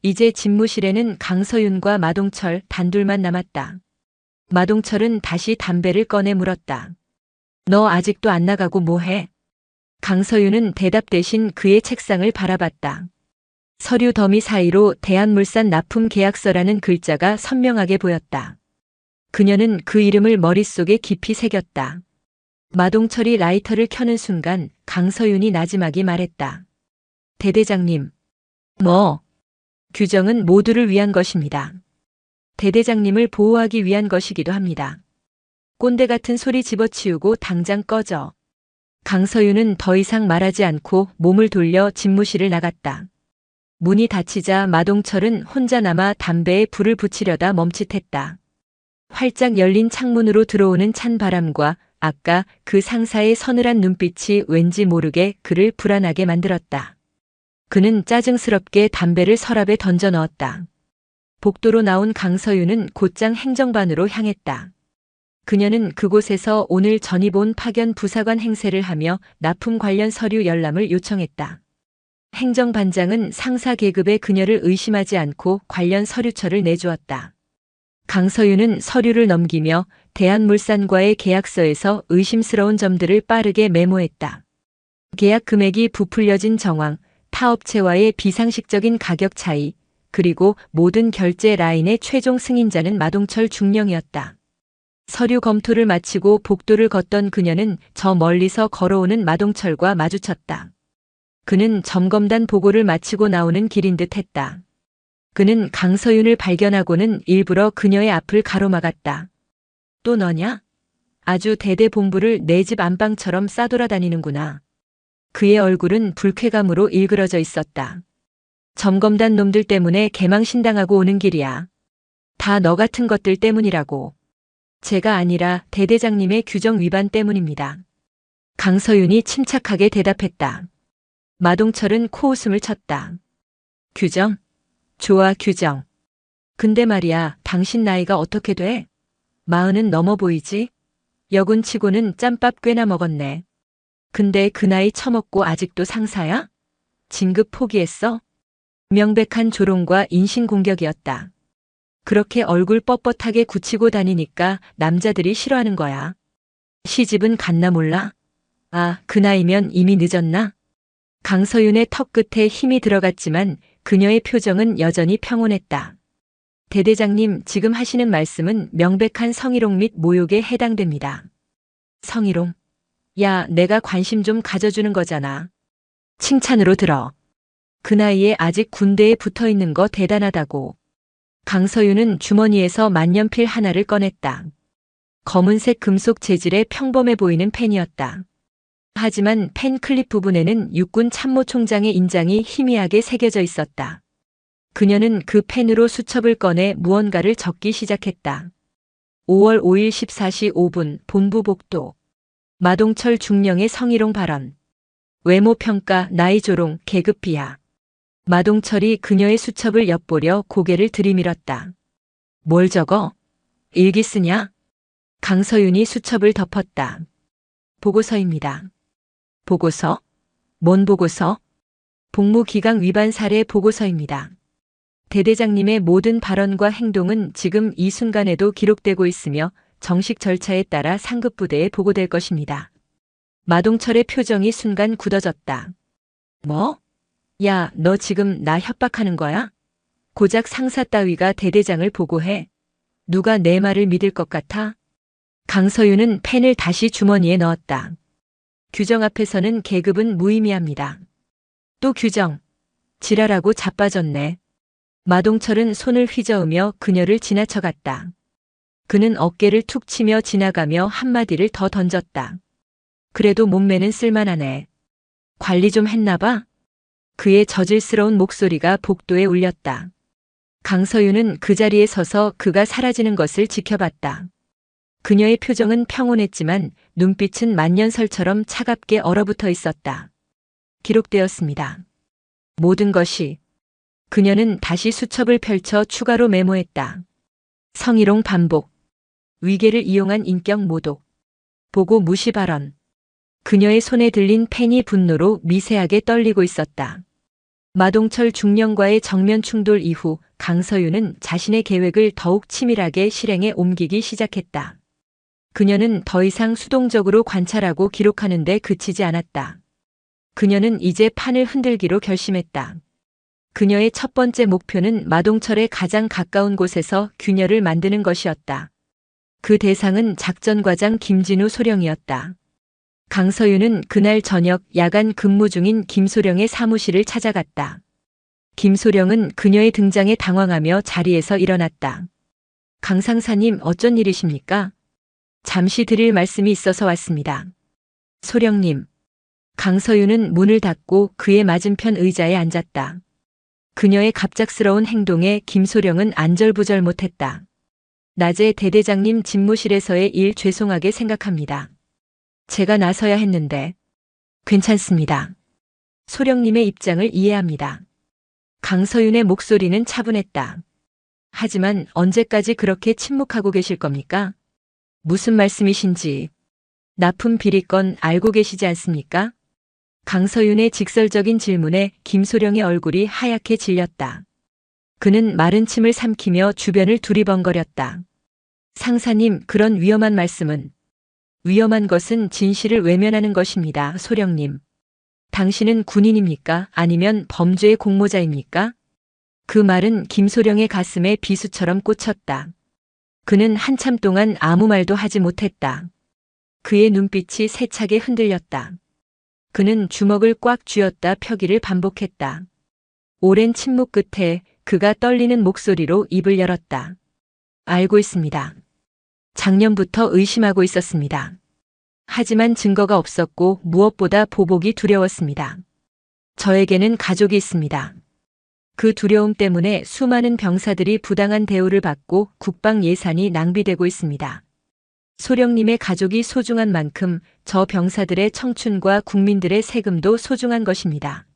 이제 집무실에는 강서윤과 마동철 단둘만 남았다. 마동철은 다시 담배를 꺼내 물었다. 너 아직도 안 나가고 뭐해? 강서윤은 대답 대신 그의 책상을 바라봤다. 서류 더미 사이로 대한물산 납품 계약서라는 글자가 선명하게 보였다. 그녀는 그 이름을 머릿속에 깊이 새겼다. 마동철이 라이터를 켜는 순간 강서윤이 나지막이 말했다. 대대장님. 뭐? 규정은 모두를 위한 것입니다. 대대장님을 보호하기 위한 것이기도 합니다. 꼰대 같은 소리 집어치우고 당장 꺼져. 강서윤은 더 이상 말하지 않고 몸을 돌려 집무실을 나갔다. 문이 닫히자 마동철은 혼자 남아 담배에 불을 붙이려다 멈칫했다. 활짝 열린 창문으로 들어오는 찬 바람과 아까 그 상사의 서늘한 눈빛이 왠지 모르게 그를 불안하게 만들었다. 그는 짜증스럽게 담배를 서랍에 던져 넣었다. 복도로 나온 강서윤은 곧장 행정반으로 향했다. 그녀는 그곳에서 오늘 전입 온 파견 부사관 행세를 하며 납품 관련 서류 열람을 요청했다. 행정반장은 상사 계급의 그녀를 의심하지 않고 관련 서류처를 내주었다. 강서윤은 서류를 넘기며 대한물산과의 계약서에서 의심스러운 점들을 빠르게 메모했다. 계약 금액이 부풀려진 정황, 타업체와의 비상식적인 가격 차이, 그리고 모든 결제 라인의 최종 승인자는 마동철 중령이었다. 서류 검토를 마치고 복도를 걷던 그녀는 저 멀리서 걸어오는 마동철과 마주쳤다. 그는 점검단 보고를 마치고 나오는 길인 듯 했다. 그는 강서윤을 발견하고는 일부러 그녀의 앞을 가로막았다. 또 너냐? 아주 대대본부를 내 집 안방처럼 싸돌아다니는구나. 그의 얼굴은 불쾌감으로 일그러져 있었다. 점검단 놈들 때문에 개망신당하고 오는 길이야. 다 너 같은 것들 때문이라고. 제가 아니라 대대장님의 규정 위반 때문입니다. 강서윤이 침착하게 대답했다. 마동철은 코웃음을 쳤다. 규정? 좋아, 규정. 근데 말이야, 당신 나이가 어떻게 돼? 40은 넘어 보이지? 여군치고는 짬밥 꽤나 먹었네. 근데 그 나이 처먹고 아직도 상사야? 진급 포기했어? 명백한 조롱과 인신공격이었다. 그렇게 얼굴 뻣뻣하게 굳히고 다니니까 남자들이 싫어하는 거야. 시집은 갔나 몰라? 아, 그 나이면 이미 늦었나? 강서윤의 턱 끝에 힘이 들어갔지만 그녀의 표정은 여전히 평온했다. 대대장님, 지금 하시는 말씀은 명백한 성희롱 및 모욕에 해당됩니다. 성희롱? 야, 내가 관심 좀 가져주는 거잖아. 칭찬으로 들어. 그 나이에 아직 군대에 붙어 있는 거 대단하다고. 강서윤은 주머니에서 만년필 하나를 꺼냈다. 검은색 금속 재질의 평범해 보이는 펜이었다. 하지만 펜 클립 부분에는 육군 참모총장의 인장이 희미하게 새겨져 있었다. 그녀는 그 펜으로 수첩을 꺼내 무언가를 적기 시작했다. 5월 5일 14시 5분 본부 복도. 마동철 중령의 성희롱 발언. 외모평가, 나이조롱, 계급 비하. 마동철이 그녀의 수첩을 엿보려 고개를 들이밀었다. 뭘 적어? 일기 쓰냐? 강서윤이 수첩을 덮었다. 보고서입니다. 보고서? 뭔 보고서? 복무기강 위반 사례 보고서입니다. 대대장님의 모든 발언과 행동은 지금 이 순간에도 기록되고 있으며 정식 절차에 따라 상급부대에 보고될 것입니다. 마동철의 표정이 순간 굳어졌다. 뭐? 야, 너 지금 나 협박하는 거야? 고작 상사 따위가 대대장을 보고해. 누가 내 말을 믿을 것 같아? 강서윤은 펜을 다시 주머니에 넣었다. 규정 앞에서는 계급은 무의미합니다. 또 규정. 지랄하고 자빠졌네. 마동철은 손을 휘저으며 그녀를 지나쳐갔다. 그는 어깨를 툭 치며 지나가며 한마디를 더 던졌다. 그래도 몸매는 쓸만하네. 관리 좀 했나 봐? 그의 저질스러운 목소리가 복도에 울렸다. 강서윤은 그 자리에 서서 그가 사라지는 것을 지켜봤다. 그녀의 표정은 평온했지만 눈빛은 만년설처럼 차갑게 얼어붙어 있었다. 기록되었습니다. 모든 것이. 그녀는 다시 수첩을 펼쳐 추가로 메모했다. 성희롱 반복. 위계를 이용한 인격 모독. 보고 무시 발언. 그녀의 손에 들린 펜이 분노로 미세하게 떨리고 있었다. 마동철 중령과의 정면 충돌 이후 강서윤은 자신의 계획을 더욱 치밀하게 실행에 옮기기 시작했다. 그녀는 더 이상 수동적으로 관찰하고 기록하는 데 그치지 않았다. 그녀는 이제 판을 흔들기로 결심했다. 그녀의 첫 번째 목표는 마동철의 가장 가까운 곳에서 균열을 만드는 것이었다. 그 대상은 작전과장 김진우 소령이었다. 강서윤은 그날 저녁 야간 근무 중인 김소령의 사무실을 찾아갔다. 김소령은 그녀의 등장에 당황하며 자리에서 일어났다. 강 상사님, 어쩐 일이십니까? 잠시 드릴 말씀이 있어서 왔습니다. 소령님. 강서윤은 문을 닫고 그의 맞은편 의자에 앉았다. 그녀의 갑작스러운 행동에 김소령은 안절부절 못했다. 낮에 대대장님 집무실에서의 일 죄송하게 생각합니다. 제가 나서야 했는데. 괜찮습니다. 소령님의 입장을 이해합니다. 강서윤의 목소리는 차분했다. 하지만 언제까지 그렇게 침묵하고 계실 겁니까? 무슨 말씀이신지. 납품 비리건 알고 계시지 않습니까? 강서윤의 직설적인 질문에 김소령의 얼굴이 하얗게 질렸다. 그는 마른 침을 삼키며 주변을 두리번거렸다. 상사님, 그런 위험한 말씀은. 위험한 것은 진실을 외면하는 것입니다, 소령님. 당신은 군인입니까? 아니면 범죄의 공모자입니까? 그 말은 김소령의 가슴에 비수처럼 꽂혔다. 그는 한참 동안 아무 말도 하지 못했다. 그의 눈빛이 세차게 흔들렸다. 그는 주먹을 꽉 쥐었다 펴기를 반복했다. 오랜 침묵 끝에 그가 떨리는 목소리로 입을 열었다. 알고 있습니다. 작년부터 의심하고 있었습니다. 하지만 증거가 없었고 무엇보다 보복이 두려웠습니다. 저에게는 가족이 있습니다. 그 두려움 때문에 수많은 병사들이 부당한 대우를 받고 국방 예산이 낭비되고 있습니다. 소령님의 가족이 소중한 만큼 저 병사들의 청춘과 국민들의 세금도 소중한 것입니다.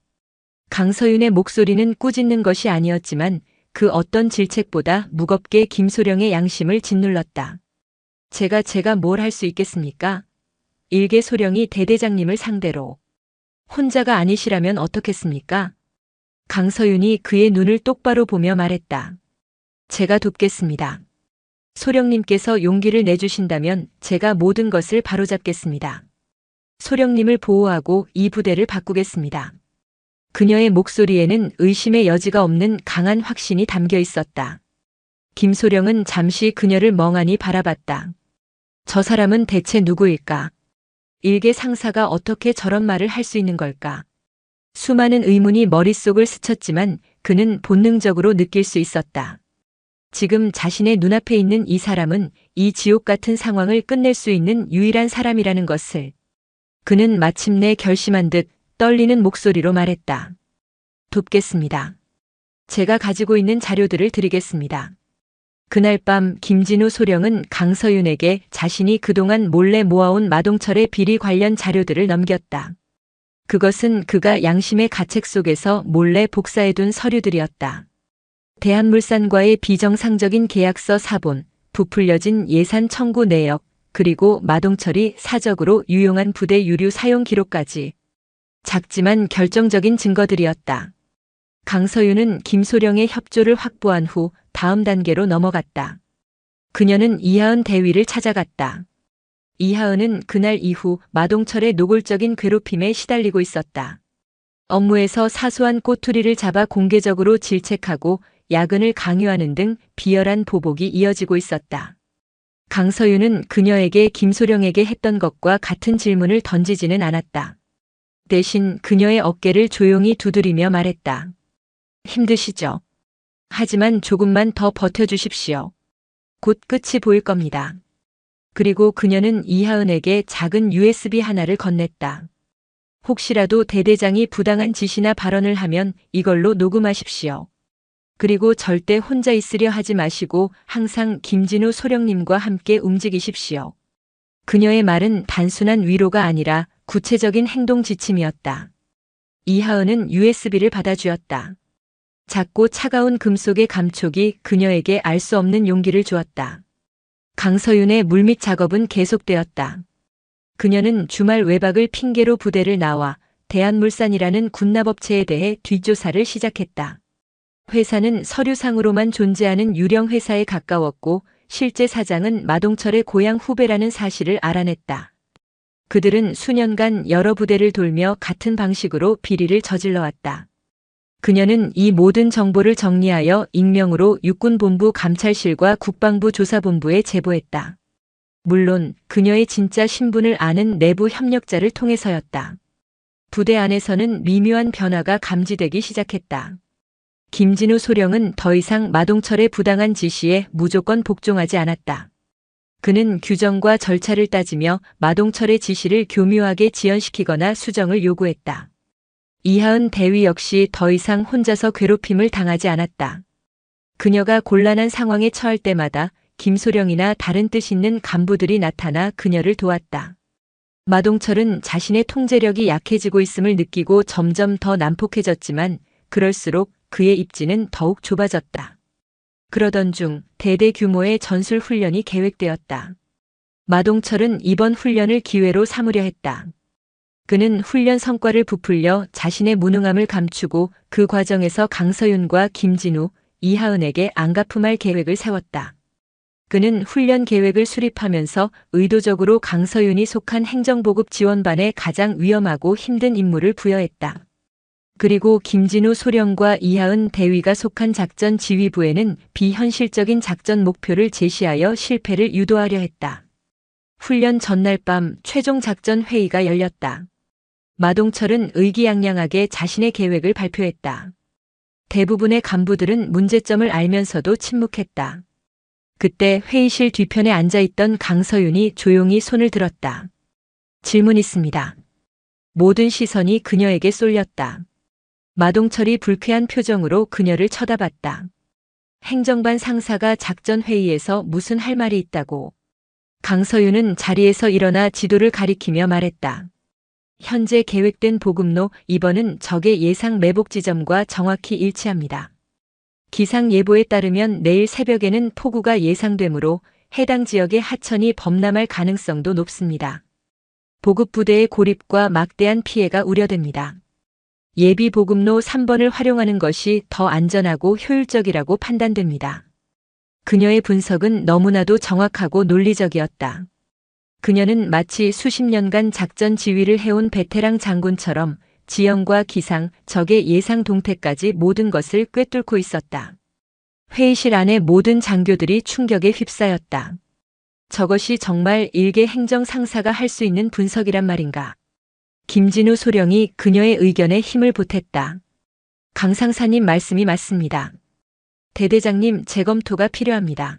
강서윤의 목소리는 꾸짖는 것이 아니었지만 그 어떤 질책보다 무겁게 김소령의 양심을 짓눌렀다. 제가 뭘 할 수 있겠습니까? 일개 소령이 대대장님을 상대로. 혼자가 아니시라면 어떻겠습니까? 강서윤이 그의 눈을 똑바로 보며 말했다. 제가 돕겠습니다. 소령님께서 용기를 내주신다면 제가 모든 것을 바로잡겠습니다. 소령님을 보호하고 이 부대를 바꾸겠습니다. 그녀의 목소리에는 의심의 여지가 없는 강한 확신이 담겨 있었다. 김소령은 잠시 그녀를 멍하니 바라봤다. 저 사람은 대체 누구일까? 일개 상사가 어떻게 저런 말을 할 수 있는 걸까? 수많은 의문이 머릿속을 스쳤지만 그는 본능적으로 느낄 수 있었다. 지금 자신의 눈앞에 있는 이 사람은 이 지옥 같은 상황을 끝낼 수 있는 유일한 사람이라는 것을. 그는 마침내 결심한 듯 떨리는 목소리로 말했다. 돕겠습니다. 제가 가지고 있는 자료들을 드리겠습니다. 그날 밤 김진우 소령은 강서윤에게 자신이 그동안 몰래 모아온 마동철의 비리 관련 자료들을 넘겼다. 그것은 그가 양심의 가책 속에서 몰래 복사해둔 서류들이었다. 대한물산과의 비정상적인 계약서 사본, 부풀려진 예산 청구 내역, 그리고 마동철이 사적으로 유용한 부대 유류 사용 기록까지. 작지만 결정적인 증거들이었다. 강서윤은 김소령의 협조를 확보한 후 다음 단계로 넘어갔다. 그녀는 이하은 대위를 찾아갔다. 이하은은 그날 이후 마동철의 노골적인 괴롭힘에 시달리고 있었다. 업무에서 사소한 꼬투리를 잡아 공개적으로 질책하고 야근을 강요하는 등 비열한 보복이 이어지고 있었다. 강서윤은 그녀에게 김소령에게 했던 것과 같은 질문을 던지지는 않았다. 대신 그녀의 어깨를 조용히 두드리며 말했다. 힘드시죠? 하지만 조금만 더 버텨주십시오. 곧 끝이 보일 겁니다. 그리고 그녀는 이하은에게 작은 USB 하나를 건넸다. 혹시라도 대대장이 부당한 지시나 발언을 하면 이걸로 녹음하십시오. 그리고 절대 혼자 있으려 하지 마시고 항상 김진우 소령님과 함께 움직이십시오. 그녀의 말은 단순한 위로가 아니라 구체적인 행동 지침이었다. 이하은은 USB를 받아주었다. 작고 차가운 금속의 감촉이 그녀에게 알 수 없는 용기를 주었다. 강서윤의 물밑 작업은 계속되었다. 그녀는 주말 외박을 핑계로 부대를 나와 대한물산이라는 군납업체에 대해 뒷조사를 시작했다. 회사는 서류상으로만 존재하는 유령 회사에 가까웠고 실제 사장은 마동철의 고향 후배라는 사실을 알아냈다. 그들은 수년간 여러 부대를 돌며 같은 방식으로 비리를 저질러왔다. 그녀는 이 모든 정보를 정리하여 익명으로 육군본부 감찰실과 국방부 조사본부에 제보했다. 물론 그녀의 진짜 신분을 아는 내부 협력자를 통해서였다. 부대 안에서는 미묘한 변화가 감지되기 시작했다. 김진우 소령은 더 이상 마동철의 부당한 지시에 무조건 복종하지 않았다. 그는 규정과 절차를 따지며 마동철의 지시를 교묘하게 지연시키거나 수정을 요구했다. 이하은 대위 역시 더 이상 혼자서 괴롭힘을 당하지 않았다. 그녀가 곤란한 상황에 처할 때마다 김소령이나 다른 뜻 있는 간부들이 나타나 그녀를 도왔다. 마동철은 자신의 통제력이 약해지고 있음을 느끼고 점점 더 난폭해졌지만 그럴수록 그의 입지는 더욱 좁아졌다. 그러던 중 대대 규모의 전술 훈련이 계획되었다. 마동철은 이번 훈련을 기회로 삼으려 했다. 그는 훈련 성과를 부풀려 자신의 무능함을 감추고 그 과정에서 강서윤과 김진우, 이하은에게 안가품할 계획을 세웠다. 그는 훈련 계획을 수립하면서 의도적으로 강서윤이 속한 행정보급 지원반에 가장 위험하고 힘든 임무를 부여했다. 그리고 김진우 소령과 이하은 대위가 속한 작전 지휘부에는 비현실적인 작전 목표를 제시하여 실패를 유도하려 했다. 훈련 전날 밤 최종 작전 회의가 열렸다. 마동철은 의기양양하게 자신의 계획을 발표했다. 대부분의 간부들은 문제점을 알면서도 침묵했다. 그때 회의실 뒤편에 앉아있던 강서윤이 조용히 손을 들었다. 질문 있습니다. 모든 시선이 그녀에게 쏠렸다. 마동철이 불쾌한 표정으로 그녀를 쳐다봤다. 행정반 상사가 작전 회의에서 무슨 할 말이 있다고. 강서윤은 자리에서 일어나 지도를 가리키며 말했다. 현재 계획된 보급로 2번은 적의 예상 매복 지점과 정확히 일치합니다. 기상 예보에 따르면 내일 새벽에는 폭우가 예상되므로 해당 지역의 하천이 범람할 가능성도 높습니다. 보급 부대의 고립과 막대한 피해가 우려됩니다. 예비 보급로 3번을 활용하는 것이 더 안전하고 효율적이라고 판단됩니다. 그녀의 분석은 너무나도 정확하고 논리적이었다. 그녀는 마치 수십 년간 작전 지휘를 해온 베테랑 장군처럼 지형과 기상, 적의 예상 동태까지 모든 것을 꿰뚫고 있었다. 회의실 안의 모든 장교들이 충격에 휩싸였다. 저것이 정말 일개 행정 상사가 할 수 있는 분석이란 말인가. 김진우 소령이 그녀의 의견에 힘을 보탰다. 강 상사님 말씀이 맞습니다. 대대장님 재검토가 필요합니다.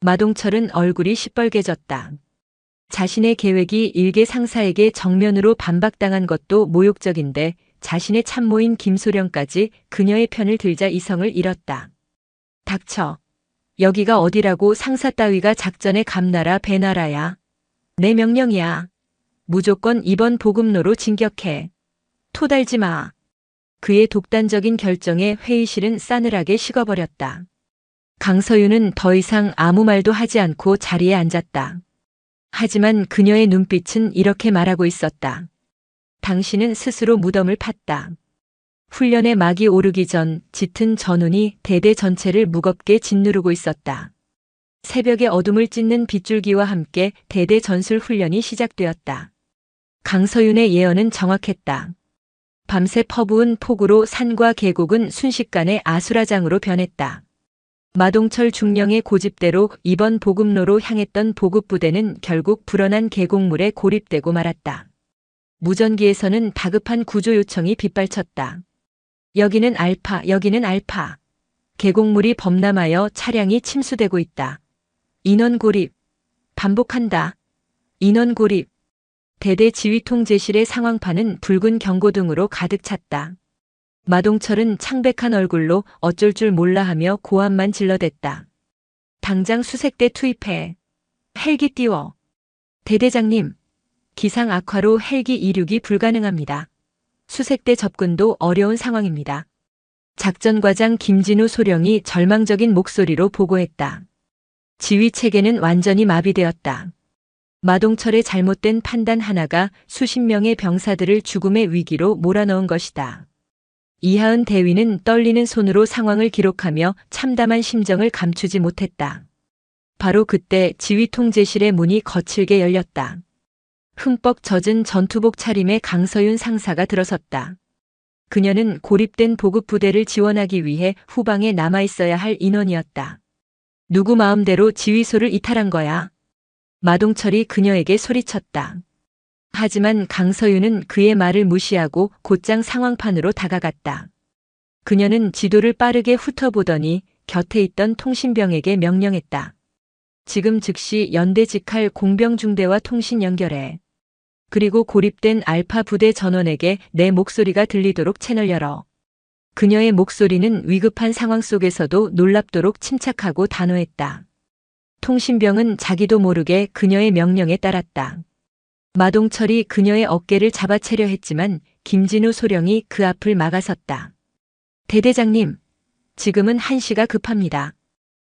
마동철은 얼굴이 시뻘개졌다. 자신의 계획이 일개 상사에게 정면으로 반박당한 것도 모욕적인데 자신의 참모인 김소령까지 그녀의 편을 들자 이성을 잃었다. 닥쳐. 여기가 어디라고 상사 따위가 작전에 감나라 배나라야. 내 명령이야. 무조건 이번 보급로로 진격해. 토달지 마. 그의 독단적인 결정에 회의실은 싸늘하게 식어버렸다. 강서윤은 더 이상 아무 말도 하지 않고 자리에 앉았다. 하지만 그녀의 눈빛은 이렇게 말하고 있었다. 당신은 스스로 무덤을 팠다. 훈련의 막이 오르기 전 짙은 전운이 대대 전체를 무겁게 짓누르고 있었다. 새벽의 어둠을 찢는 빗줄기와 함께 대대 전술 훈련이 시작되었다. 강서윤의 예언은 정확했다. 밤새 퍼부은 폭우로 산과 계곡은 순식간에 아수라장으로 변했다. 마동철 중령의 고집대로 이번 보급로로 향했던 보급부대는 결국 불어난 계곡물에 고립되고 말았다. 무전기에서는 다급한 구조 요청이 빗발쳤다. 여기는 알파, 여기는 알파. 계곡물이 범람하여 차량이 침수되고 있다. 인원 고립. 반복한다. 인원 고립. 대대 지휘통제실의 상황판은 붉은 경고등으로 가득 찼다. 마동철은 창백한 얼굴로 어쩔 줄 몰라 하며 고함만 질러댔다. 당장 수색대 투입해. 헬기 띄워. 대대장님. 기상 악화로 헬기 이륙이 불가능합니다. 수색대 접근도 어려운 상황입니다. 작전과장 김진우 소령이 절망적인 목소리로 보고했다. 지휘 체계는 완전히 마비되었다. 마동철의 잘못된 판단 하나가 수십 명의 병사들을 죽음의 위기로 몰아넣은 것이다. 이하은 대위는 떨리는 손으로 상황을 기록하며 참담한 심정을 감추지 못했다. 바로 그때 지휘통제실의 문이 거칠게 열렸다. 흠뻑 젖은 전투복 차림의 강서윤 상사가 들어섰다. 그녀는 고립된 보급부대를 지원하기 위해 후방에 남아있어야 할 인원이었다. 누구 마음대로 지휘소를 이탈한 거야. 마동철이 그녀에게 소리쳤다. 하지만 강서윤은 그의 말을 무시하고 곧장 상황판으로 다가갔다. 그녀는 지도를 빠르게 훑어보더니 곁에 있던 통신병에게 명령했다. 지금 즉시 연대 직할 공병중대와 통신 연결해. 그리고 고립된 알파 부대 전원에게 내 목소리가 들리도록 채널 열어. 그녀의 목소리는 위급한 상황 속에서도 놀랍도록 침착하고 단호했다. 통신병은 자기도 모르게 그녀의 명령에 따랐다. 마동철이 그녀의 어깨를 잡아채려 했지만 김진우 소령이 그 앞을 막아섰다. 대대장님, 지금은 한시가 급합니다.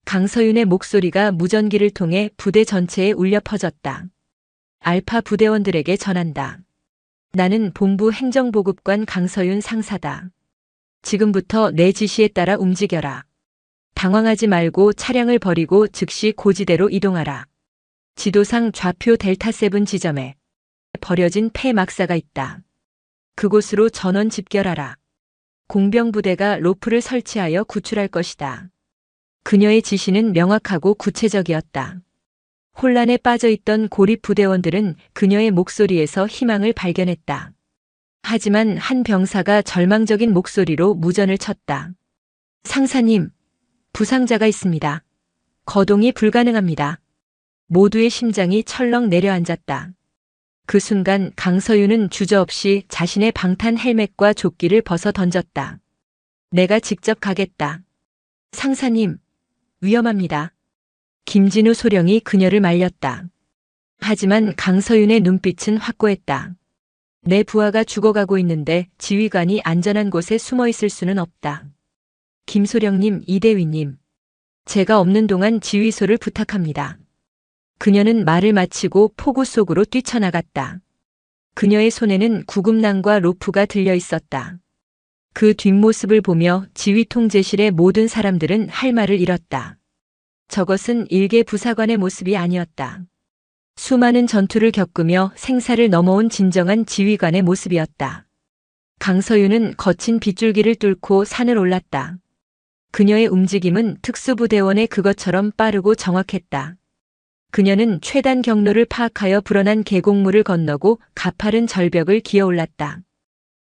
강서윤의 목소리가 무전기를 통해 부대 전체에 울려 퍼졌다. 알파 부대원들에게 전한다. 나는 본부 행정보급관 강서윤 상사다. 지금부터 내 지시에 따라 움직여라. 당황하지 말고 차량을 버리고 즉시 고지대로 이동하라. 지도상 좌표 델타7 지점에 버려진 폐막사가 있다. 그곳으로 전원 집결하라. 공병부대가 로프를 설치하여 구출할 것이다. 그녀의 지시는 명확하고 구체적이었다. 혼란에 빠져있던 고립 부대원들은 그녀의 목소리에서 희망을 발견했다. 하지만 한 병사가 절망적인 목소리로 무전을 쳤다. 상사님, 부상자가 있습니다. 거동이 불가능합니다. 모두의 심장이 철렁 내려앉았다. 그 순간 강서윤은 주저없이 자신의 방탄 헬멧과 조끼를 벗어 던졌다. 내가 직접 가겠다. 상사님, 위험합니다. 김진우 소령이 그녀를 말렸다. 하지만 강서윤의 눈빛은 확고했다. 내 부하가 죽어가고 있는데 지휘관이 안전한 곳에 숨어 있을 수는 없다. 김소령님, 이대위님. 제가 없는 동안 지휘소를 부탁합니다. 그녀는 말을 마치고 폭우 속으로 뛰쳐나갔다. 그녀의 손에는 구급낭과 로프가 들려 있었다. 그 뒷모습을 보며 지휘 통제실의 모든 사람들은 할 말을 잃었다. 저것은 일개 부사관의 모습이 아니었다. 수많은 전투를 겪으며 생사를 넘어온 진정한 지휘관의 모습이었다. 강서윤은 거친 빗줄기를 뚫고 산을 올랐다. 그녀의 움직임은 특수부대원의 그것처럼 빠르고 정확했다. 그녀는 최단 경로를 파악하여 불어난 계곡물을 건너고 가파른 절벽을 기어올랐다.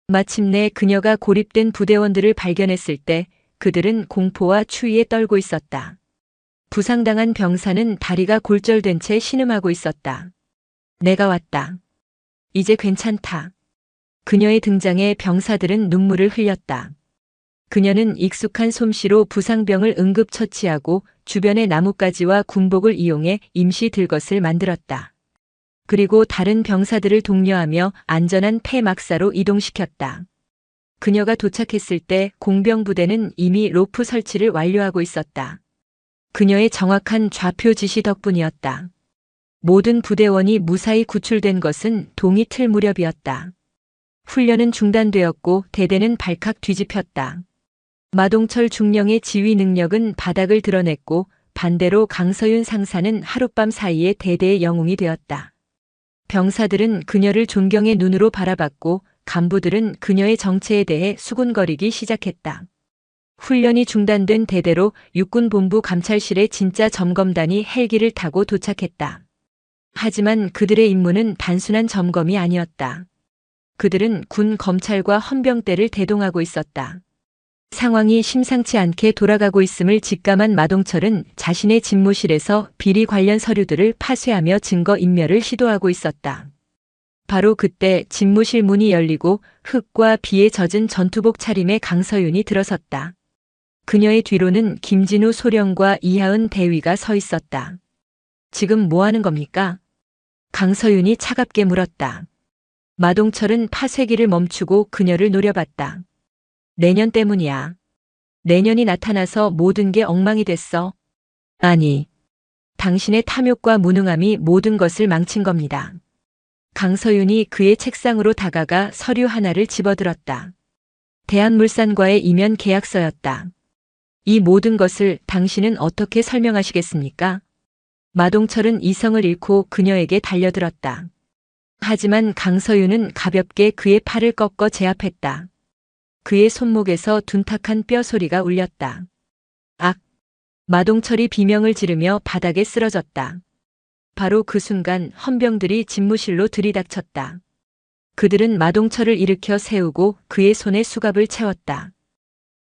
마침내 그녀가 고립된 부대원들을 발견했을 때 그들은 공포와 추위에 떨고 있었다. 부상당한 병사는 다리가 골절된 채 신음하고 있었다. 내가 왔다. 이제 괜찮다. 그녀의 등장에 병사들은 눈물을 흘렸다. 그녀는 익숙한 솜씨로 부상병을 응급처치하고 주변의 나뭇가지와 군복을 이용해 임시 들것을 만들었다. 그리고 다른 병사들을 독려하며 안전한 폐막사로 이동시켰다. 그녀가 도착했을 때 공병부대는 이미 로프 설치를 완료하고 있었다. 그녀의 정확한 좌표 지시 덕분이었다. 모든 부대원이 무사히 구출된 것은 동이 틀 무렵이었다. 훈련은 중단되었고 대대는 발칵 뒤집혔다. 마동철 중령의 지휘 능력은 바닥을 드러냈고 반대로 강서윤 상사는 하룻밤 사이에 대대의 영웅이 되었다. 병사들은 그녀를 존경의 눈으로 바라봤고 간부들은 그녀의 정체에 대해 수군거리기 시작했다. 훈련이 중단된 대대로 육군본부 감찰실의 진짜 점검단이 헬기를 타고 도착했다. 하지만 그들의 임무는 단순한 점검이 아니었다. 그들은 군 검찰과 헌병대를 대동하고 있었다. 상황이 심상치 않게 돌아가고 있음을 직감한 마동철은 자신의 집무실에서 비리 관련 서류들을 파쇄하며 증거 인멸을 시도하고 있었다. 바로 그때 집무실 문이 열리고 흙과 비에 젖은 전투복 차림의 강서윤이 들어섰다. 그녀의 뒤로는 김진우 소령과 이하은 대위가 서 있었다. 지금 뭐 하는 겁니까? 강서윤이 차갑게 물었다. 마동철은 파쇄기를 멈추고 그녀를 노려봤다. 내년 때문이야. 내년이 나타나서 모든 게 엉망이 됐어. 아니, 당신의 탐욕과 무능함이 모든 것을 망친 겁니다. 강서윤이 그의 책상으로 다가가 서류 하나를 집어들었다. 대한물산과의 이면 계약서였다. 이 모든 것을 당신은 어떻게 설명하시겠습니까? 마동철은 이성을 잃고 그녀에게 달려들었다. 하지만 강서윤은 가볍게 그의 팔을 꺾어 제압했다. 그의 손목에서 둔탁한 뼈 소리가 울렸다. 악! 마동철이 비명을 지르며 바닥에 쓰러졌다. 바로 그 순간 헌병들이 집무실로 들이닥쳤다. 그들은 마동철을 일으켜 세우고 그의 손에 수갑을 채웠다.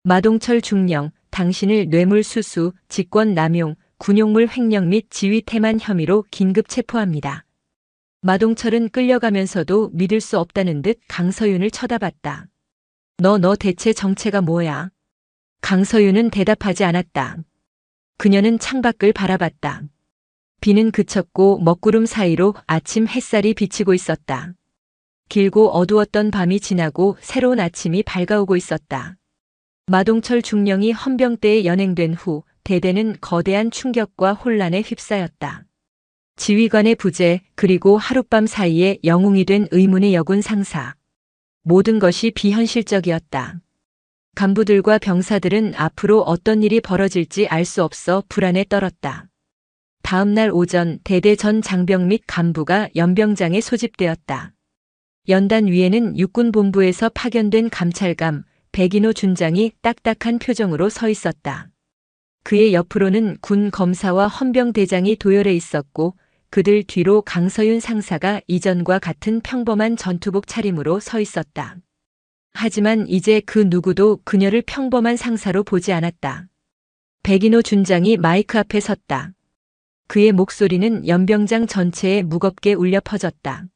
마동철 중령, 당신을 뇌물수수, 직권남용, 군용물 횡령 및 지휘태만 혐의로 긴급 체포합니다. 마동철은 끌려가면서도 믿을 수 없다는 듯 강서윤을 쳐다봤다. 너 대체 정체가 뭐야? 강서윤은 대답하지 않았다. 그녀는 창밖을 바라봤다. 비는 그쳤고 먹구름 사이로 아침 햇살이 비치고 있었다. 길고 어두웠던 밤이 지나고 새로운 아침이 밝아오고 있었다. 마동철 중령이 헌병대에 연행된 후 대대는 거대한 충격과 혼란에 휩싸였다. 지휘관의 부재, 그리고 하룻밤 사이에 영웅이 된 의문의 여군 상사. 모든 것이 비현실적이었다. 간부들과 병사들은 앞으로 어떤 일이 벌어질지 알 수 없어 불안에 떨었다. 다음 날 오전 대대 전 장병 및 간부가 연병장에 소집되었다. 연단 위에는 육군본부에서 파견된 감찰감 백인호 준장이 딱딱한 표정으로 서 있었다. 그의 옆으로는 군 검사와 헌병대장이 도열해 있었고 그들 뒤로 강서윤 상사가 이전과 같은 평범한 전투복 차림으로 서 있었다. 하지만 이제 그 누구도 그녀를 평범한 상사로 보지 않았다. 백인호 준장이 마이크 앞에 섰다. 그의 목소리는 연병장 전체에 무겁게 울려 퍼졌다.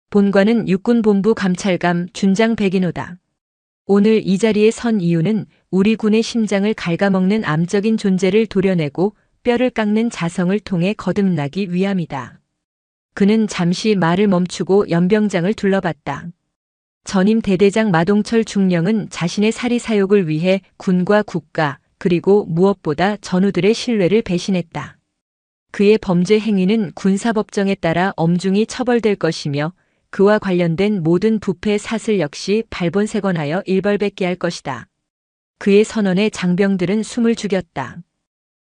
본관은 육군본부 감찰감 준장 백인호다. 오늘 이 자리에 선 이유는 우리 군의 심장을 갉아먹는 암적인 존재를 도려내고 뼈를 깎는 자성을 통해 거듭나기 위함이다. 그는 잠시 말을 멈추고 연병장을 둘러봤다. 전임 대대장 마동철 중령은 자신의 사리사욕을 위해 군과 국가 그리고 무엇보다 전우들의 신뢰를 배신했다. 그의 범죄 행위는 군사법정에 따라 엄중히 처벌될 것이며 그와 관련된 모든 부패 사슬 역시 발본색원하여 일벌백계할 것이다. 그의 선언에 장병들은 숨을 죽였다.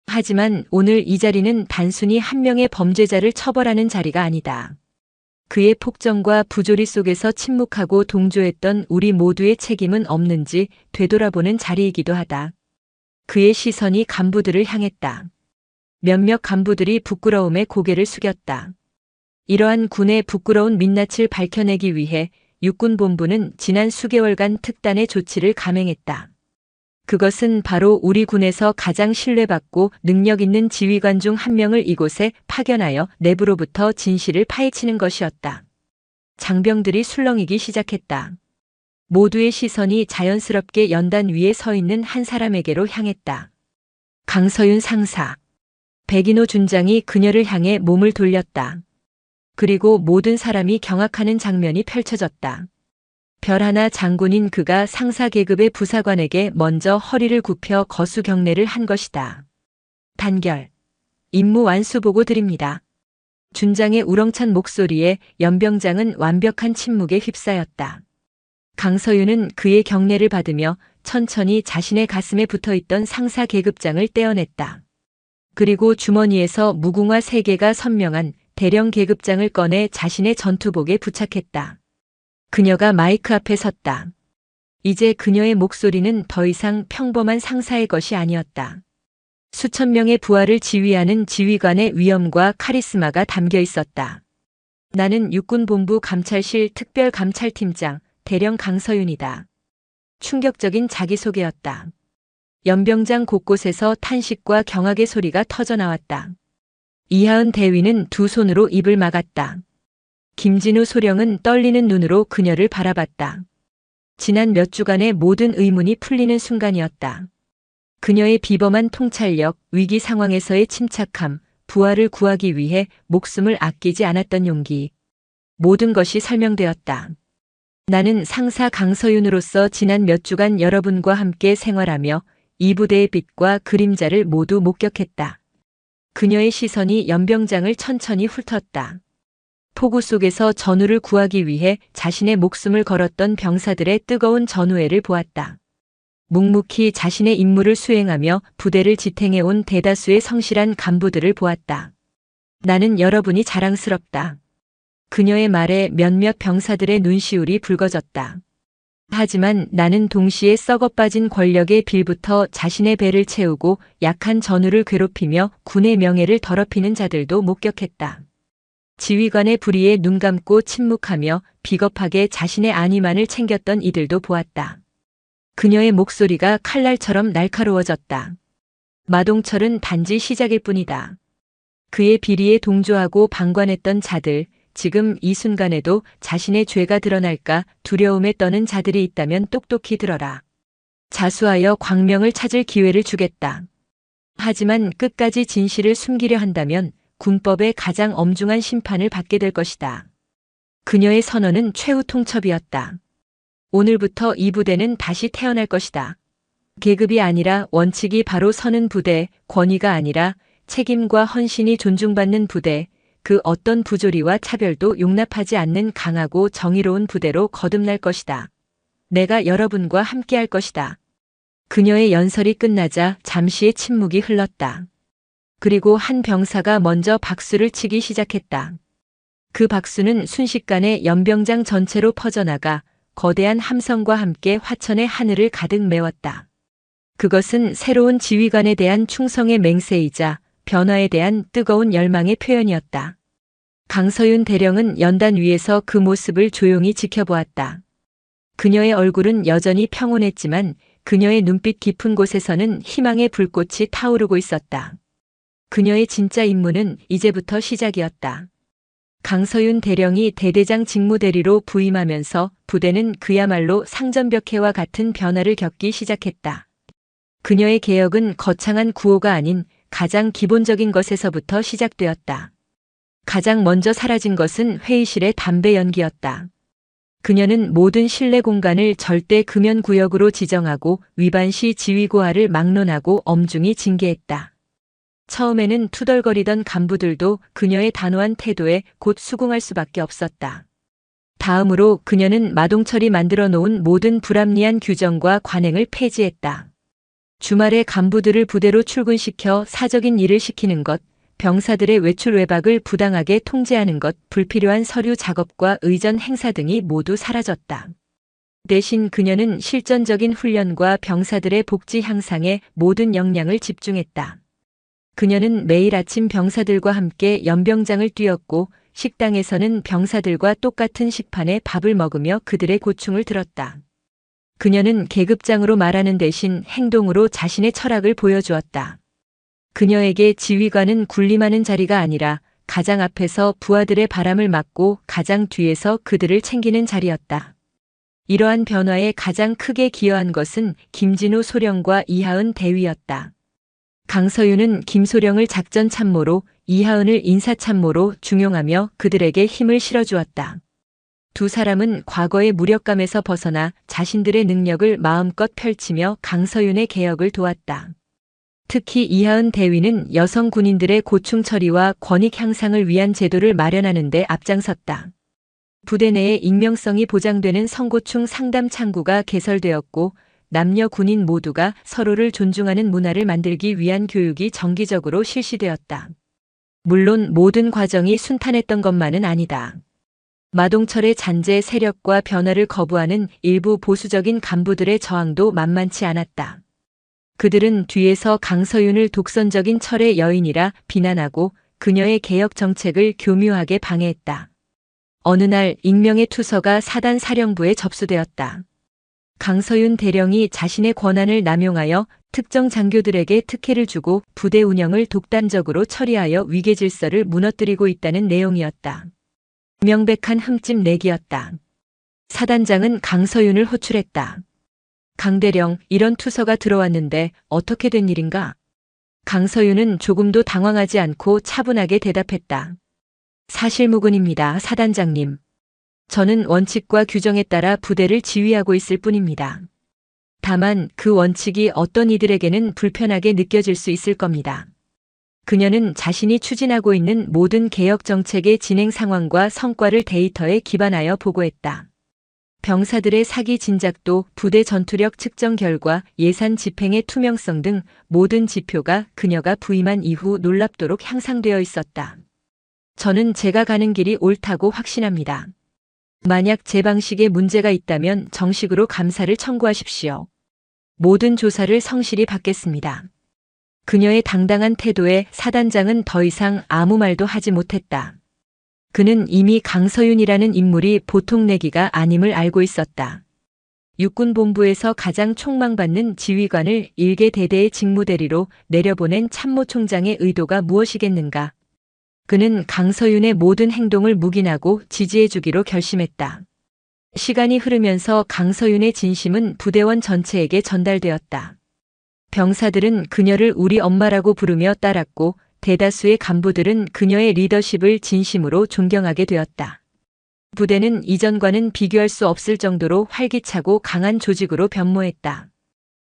하지만 오늘 이 자리는 단순히 한 명의 범죄자를 처벌하는 자리가 아니다. 그의 폭정과 부조리 속에서 침묵하고 동조했던 우리 모두의 책임은 없는지 되돌아보는 자리이기도 하다. 그의 시선이 간부들을 향했다. 몇몇 간부들이 부끄러움에 고개를 숙였다. 이러한 군의 부끄러운 민낯을 밝혀내기 위해 육군본부는 지난 수개월간 특단의 조치를 감행했다. 그것은 바로 우리 군에서 가장 신뢰받고 능력 있는 지휘관 중 한 명을 이곳에 파견하여 내부로부터 진실을 파헤치는 것이었다. 장병들이 술렁이기 시작했다. 모두의 시선이 자연스럽게 연단 위에 서 있는 한 사람에게로 향했다. 강서윤 상사. 백인호 준장이 그녀를 향해 몸을 돌렸다. 그리고 모든 사람이 경악하는 장면이 펼쳐졌다. 별하나 장군인 그가 상사 계급의 부사관에게 먼저 허리를 굽혀 거수 경례를 한 것이다. 단결. 임무 완수 보고 드립니다. 준장의 우렁찬 목소리에 연병장은 완벽한 침묵에 휩싸였다. 강서윤은 그의 경례를 받으며 천천히 자신의 가슴에 붙어있던 상사 계급장을 떼어냈다. 그리고 주머니에서 무궁화 3개가 선명한 대령 계급장을 꺼내 자신의 전투복에 부착했다. 그녀가 마이크 앞에 섰다. 이제 그녀의 목소리는 더 이상 평범한 상사의 것이 아니었다. 수천 명의 부하를 지휘하는 지휘관의 위엄과 카리스마가 담겨 있었다. 나는 육군본부 감찰실 특별감찰팀장 대령 강서윤이다. 충격적인 자기소개였다. 연병장 곳곳에서 탄식과 경악의 소리가 터져나왔다. 이하은 대위는 두 손으로 입을 막았다. 김진우 소령은 떨리는 눈으로 그녀를 바라봤다. 지난 몇 주간의 모든 의문이 풀리는 순간이었다. 그녀의 비범한 통찰력, 위기 상황에서의 침착함, 부하를 구하기 위해 목숨을 아끼지 않았던 용기. 모든 것이 설명되었다. 나는 상사 강서윤으로서 지난 몇 주간 여러분과 함께 생활하며 이 부대의 빛과 그림자를 모두 목격했다. 그녀의 시선이 연병장을 천천히 훑었다. 폭우 속에서 전우를 구하기 위해 자신의 목숨을 걸었던 병사들의 뜨거운 전우애를 보았다. 묵묵히 자신의 임무를 수행하며 부대를 지탱해온 대다수의 성실한 간부들을 보았다. 나는 여러분이 자랑스럽다. 그녀의 말에 몇몇 병사들의 눈시울이 붉어졌다. 하지만 나는 동시에 썩어빠진 권력의 빌부터 자신의 배를 채우고 약한 전우를 괴롭히며 군의 명예를 더럽히는 자들도 목격했다. 지휘관의 불의에 눈 감고 침묵하며 비겁하게 자신의 안위만을 챙겼던 이들도 보았다. 그녀의 목소리가 칼날처럼 날카로워졌다. 마동철은 단지 시작일 뿐이다. 그의 비리에 동조하고 방관했던 자들, 지금 이 순간에도 자신의 죄가 드러날까 두려움에 떠는 자들이 있다면 똑똑히 들어라. 자수하여 광명을 찾을 기회를 주겠다. 하지만 끝까지 진실을 숨기려 한다면 군법의 가장 엄중한 심판을 받게 될 것이다. 그녀의 선언은 최후 통첩이었다. 오늘부터 이 부대는 다시 태어날 것이다. 계급이 아니라 원칙이 바로 서는 부대, 권위가 아니라 책임과 헌신이 존중받는 부대, 그 어떤 부조리와 차별도 용납하지 않는 강하고 정의로운 부대로 거듭날 것이다. 내가 여러분과 함께할 것이다. 그녀의 연설이 끝나자 잠시의 침묵이 흘렀다. 그리고 한 병사가 먼저 박수를 치기 시작했다. 그 박수는 순식간에 연병장 전체로 퍼져나가 거대한 함성과 함께 화천의 하늘을 가득 메웠다. 그것은 새로운 지휘관에 대한 충성의 맹세이자 변화에 대한 뜨거운 열망의 표현이었다. 강서윤 대령은 연단 위에서 그 모습을 조용히 지켜보았다. 그녀의 얼굴은 여전히 평온했지만 그녀의 눈빛 깊은 곳에서는 희망의 불꽃이 타오르고 있었다. 그녀의 진짜 임무는 이제부터 시작이었다. 강서윤 대령이 대대장 직무대리로 부임하면서 부대는 그야말로 상전벽해와 같은 변화를 겪기 시작했다. 그녀의 개혁은 거창한 구호가 아닌 가장 기본적인 것에서부터 시작되었다. 가장 먼저 사라진 것은 회의실의 담배 연기였다. 그녀는 모든 실내 공간을 절대 금연 구역으로 지정하고 위반 시 지휘고하를 막론하고 엄중히 징계했다. 처음에는 투덜거리던 간부들도 그녀의 단호한 태도에 곧 수긍할 수밖에 없었다. 다음으로 그녀는 마동철이 만들어 놓은 모든 불합리한 규정과 관행을 폐지했다. 주말에 간부들을 부대로 출근시켜 사적인 일을 시키는 것, 병사들의 외출 외박을 부당하게 통제하는 것, 불필요한 서류 작업과 의전 행사 등이 모두 사라졌다. 대신 그녀는 실전적인 훈련과 병사들의 복지 향상에 모든 역량을 집중했다. 그녀는 매일 아침 병사들과 함께 연병장을 뛰었고 식당에서는 병사들과 똑같은 식판에 밥을 먹으며 그들의 고충을 들었다. 그녀는 계급장으로 말하는 대신 행동으로 자신의 철학을 보여주었다. 그녀에게 지휘관은 군림하는 자리가 아니라 가장 앞에서 부하들의 바람을 막고 가장 뒤에서 그들을 챙기는 자리였다. 이러한 변화에 가장 크게 기여한 것은 김진우 소령과 이하은 대위였다. 강서윤은 김소령을 작전 참모로, 이하은을 인사 참모로 중용하며 그들에게 힘을 실어주었다. 두 사람은 과거의 무력감에서 벗어나 자신들의 능력을 마음껏 펼치며 강서윤의 개혁을 도왔다. 특히 이하은 대위는 여성 군인들의 고충 처리와 권익 향상을 위한 제도를 마련하는 데 앞장섰다. 부대 내에 익명성이 보장되는 성고충 상담 창구가 개설되었고 남녀 군인 모두가 서로를 존중하는 문화를 만들기 위한 교육이 정기적으로 실시되었다. 물론 모든 과정이 순탄했던 것만은 아니다. 마동철의 잔재 세력과 변화를 거부하는 일부 보수적인 간부들의 저항도 만만치 않았다. 그들은 뒤에서 강서윤을 독선적인 철의 여인이라 비난하고 그녀의 개혁 정책을 교묘하게 방해했다. 어느 날 익명의 투서가 사단 사령부에 접수되었다. 강서윤 대령이 자신의 권한을 남용하여 특정 장교들에게 특혜를 주고 부대 운영을 독단적으로 처리하여 위계 질서를 무너뜨리고 있다는 내용이었다. 명백한 흠집 내기였다. 사단장은 강서윤을 호출했다. 강 대령, 이런 투서가 들어왔는데 어떻게 된 일인가? 강서윤은 조금도 당황하지 않고 차분하게 대답했다. 사실무근입니다, 사단장님. 저는 원칙과 규정에 따라 부대를 지휘하고 있을 뿐입니다. 다만 그 원칙이 어떤 이들에게는 불편하게 느껴질 수 있을 겁니다. 그녀는 자신이 추진하고 있는 모든 개혁 정책의 진행 상황과 성과를 데이터에 기반하여 보고했다. 병사들의 사기 진작도, 부대 전투력 측정 결과, 예산 집행의 투명성 등 모든 지표가 그녀가 부임한 이후 놀랍도록 향상되어 있었다. 저는 제가 가는 길이 옳다고 확신합니다. 만약 제 방식에 문제가 있다면 정식으로 감사를 청구하십시오. 모든 조사를 성실히 받겠습니다. 그녀의 당당한 태도에 사단장은 더 이상 아무 말도 하지 못했다. 그는 이미 강서윤이라는 인물이 보통 내기가 아님을 알고 있었다. 육군본부에서 가장 촉망받는 지휘관을 일개 대대의 직무대리로 내려보낸 참모총장의 의도가 무엇이겠는가? 그는 강서윤의 모든 행동을 묵인하고 지지해주기로 결심했다. 시간이 흐르면서 강서윤의 진심은 부대원 전체에게 전달되었다. 병사들은 그녀를 우리 엄마라고 부르며 따랐고 대다수의 간부들은 그녀의 리더십을 진심으로 존경하게 되었다. 부대는 이전과는 비교할 수 없을 정도로 활기차고 강한 조직으로 변모했다.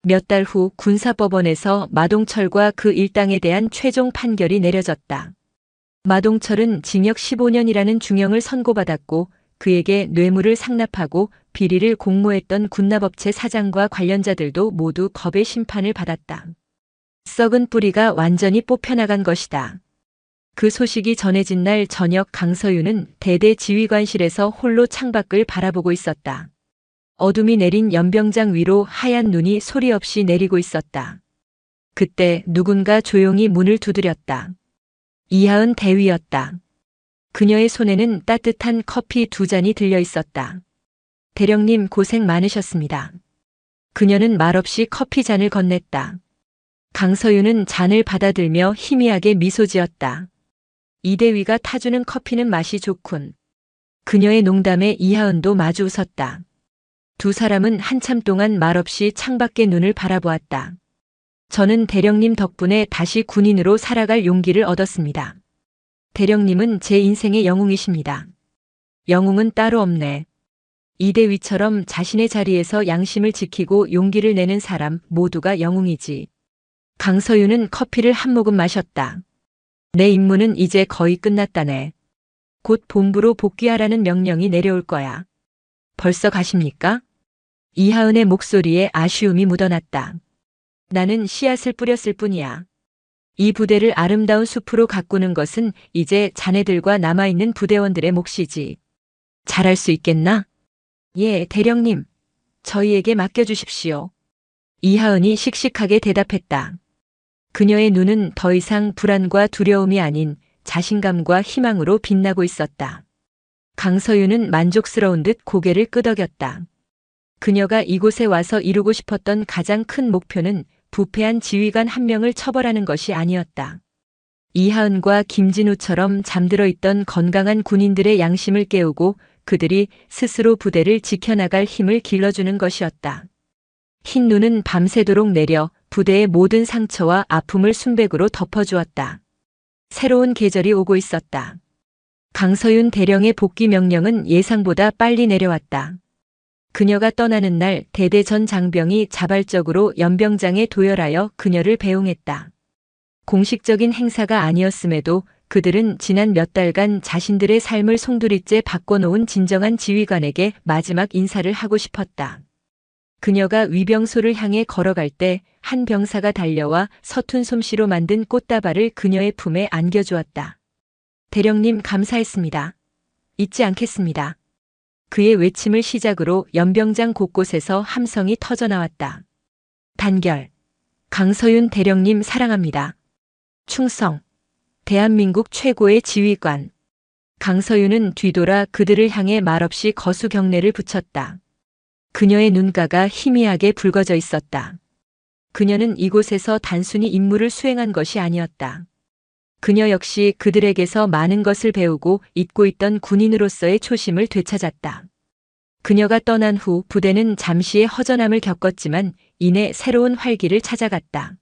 몇 달 후 군사법원에서 마동철과 그 일당에 대한 최종 판결이 내려졌다. 마동철은 징역 15년이라는 중형을 선고받았고 그에게 뇌물을 상납하고 비리를 공모했던 군납업체 사장과 관련자들도 모두 겁의 심판을 받았다. 썩은 뿌리가 완전히 뽑혀나간 것이다. 그 소식이 전해진 날 저녁 강서윤은 대대 지휘관실에서 홀로 창밖을 바라보고 있었다. 어둠이 내린 연병장 위로 하얀 눈이 소리 없이 내리고 있었다. 그때 누군가 조용히 문을 두드렸다. 이하은 대위였다. 그녀의 손에는 따뜻한 커피 2잔이 들려 있었다. 대령님 고생 많으셨습니다. 그녀는 말없이 커피 잔을 건넸다. 강서윤은 잔을 받아들며 희미하게 미소 지었다. 이 대위가 타주는 커피는 맛이 좋군. 그녀의 농담에 이하은도 마주 웃었다. 두 사람은 한참 동안 말없이 창밖의 눈을 바라보았다. 저는 대령님 덕분에 다시 군인으로 살아갈 용기를 얻었습니다. 대령님은 제 인생의 영웅이십니다. 영웅은 따로 없네. 이대위처럼 자신의 자리에서 양심을 지키고 용기를 내는 사람 모두가 영웅이지. 강서윤은 커피를 한 모금 마셨다. 내 임무는 이제 거의 끝났다네. 곧 본부로 복귀하라는 명령이 내려올 거야. 벌써 가십니까? 이하은의 목소리에 아쉬움이 묻어났다. 나는 씨앗을 뿌렸을 뿐이야. 이 부대를 아름다운 숲으로 가꾸는 것은 이제 자네들과 남아있는 부대원들의 몫이지. 잘할 수 있겠나? 예, 대령님. 저희에게 맡겨주십시오. 이하은이 씩씩하게 대답했다. 그녀의 눈은 더 이상 불안과 두려움이 아닌 자신감과 희망으로 빛나고 있었다. 강서윤은 만족스러운 듯 고개를 끄덕였다. 그녀가 이곳에 와서 이루고 싶었던 가장 큰 목표는 부패한 지휘관 한 명을 처벌하는 것이 아니었다. 이하은과 김진우처럼 잠들어 있던 건강한 군인들의 양심을 깨우고 그들이 스스로 부대를 지켜나갈 힘을 길러주는 것이었다. 흰 눈은 밤새도록 내려 부대의 모든 상처와 아픔을 순백으로 덮어주었다. 새로운 계절이 오고 있었다. 강서윤 대령의 복귀 명령은 예상보다 빨리 내려왔다. 그녀가 떠나는 날 대대 전 장병이 자발적으로 연병장에 도열하여 그녀를 배웅했다. 공식적인 행사가 아니었음에도 그들은 지난 몇 달간 자신들의 삶을 송두리째 바꿔놓은 진정한 지휘관에게 마지막 인사를 하고 싶었다. 그녀가 위병소를 향해 걸어갈 때 한 병사가 달려와 서툰 솜씨로 만든 꽃다발을 그녀의 품에 안겨주었다. 대령님 감사했습니다. 잊지 않겠습니다. 그의 외침을 시작으로 연병장 곳곳에서 함성이 터져나왔다. 단결. 강서윤 대령님 사랑합니다. 충성. 대한민국 최고의 지휘관. 강서윤은 뒤돌아 그들을 향해 말없이 거수 경례를 붙였다. 그녀의 눈가가 희미하게 붉어져 있었다. 그녀는 이곳에서 단순히 임무를 수행한 것이 아니었다. 그녀 역시 그들에게서 많은 것을 배우고 잊고 있던 군인으로서의 초심을 되찾았다. 그녀가 떠난 후 부대는 잠시의 허전함을 겪었지만 이내 새로운 활기를 찾아갔다.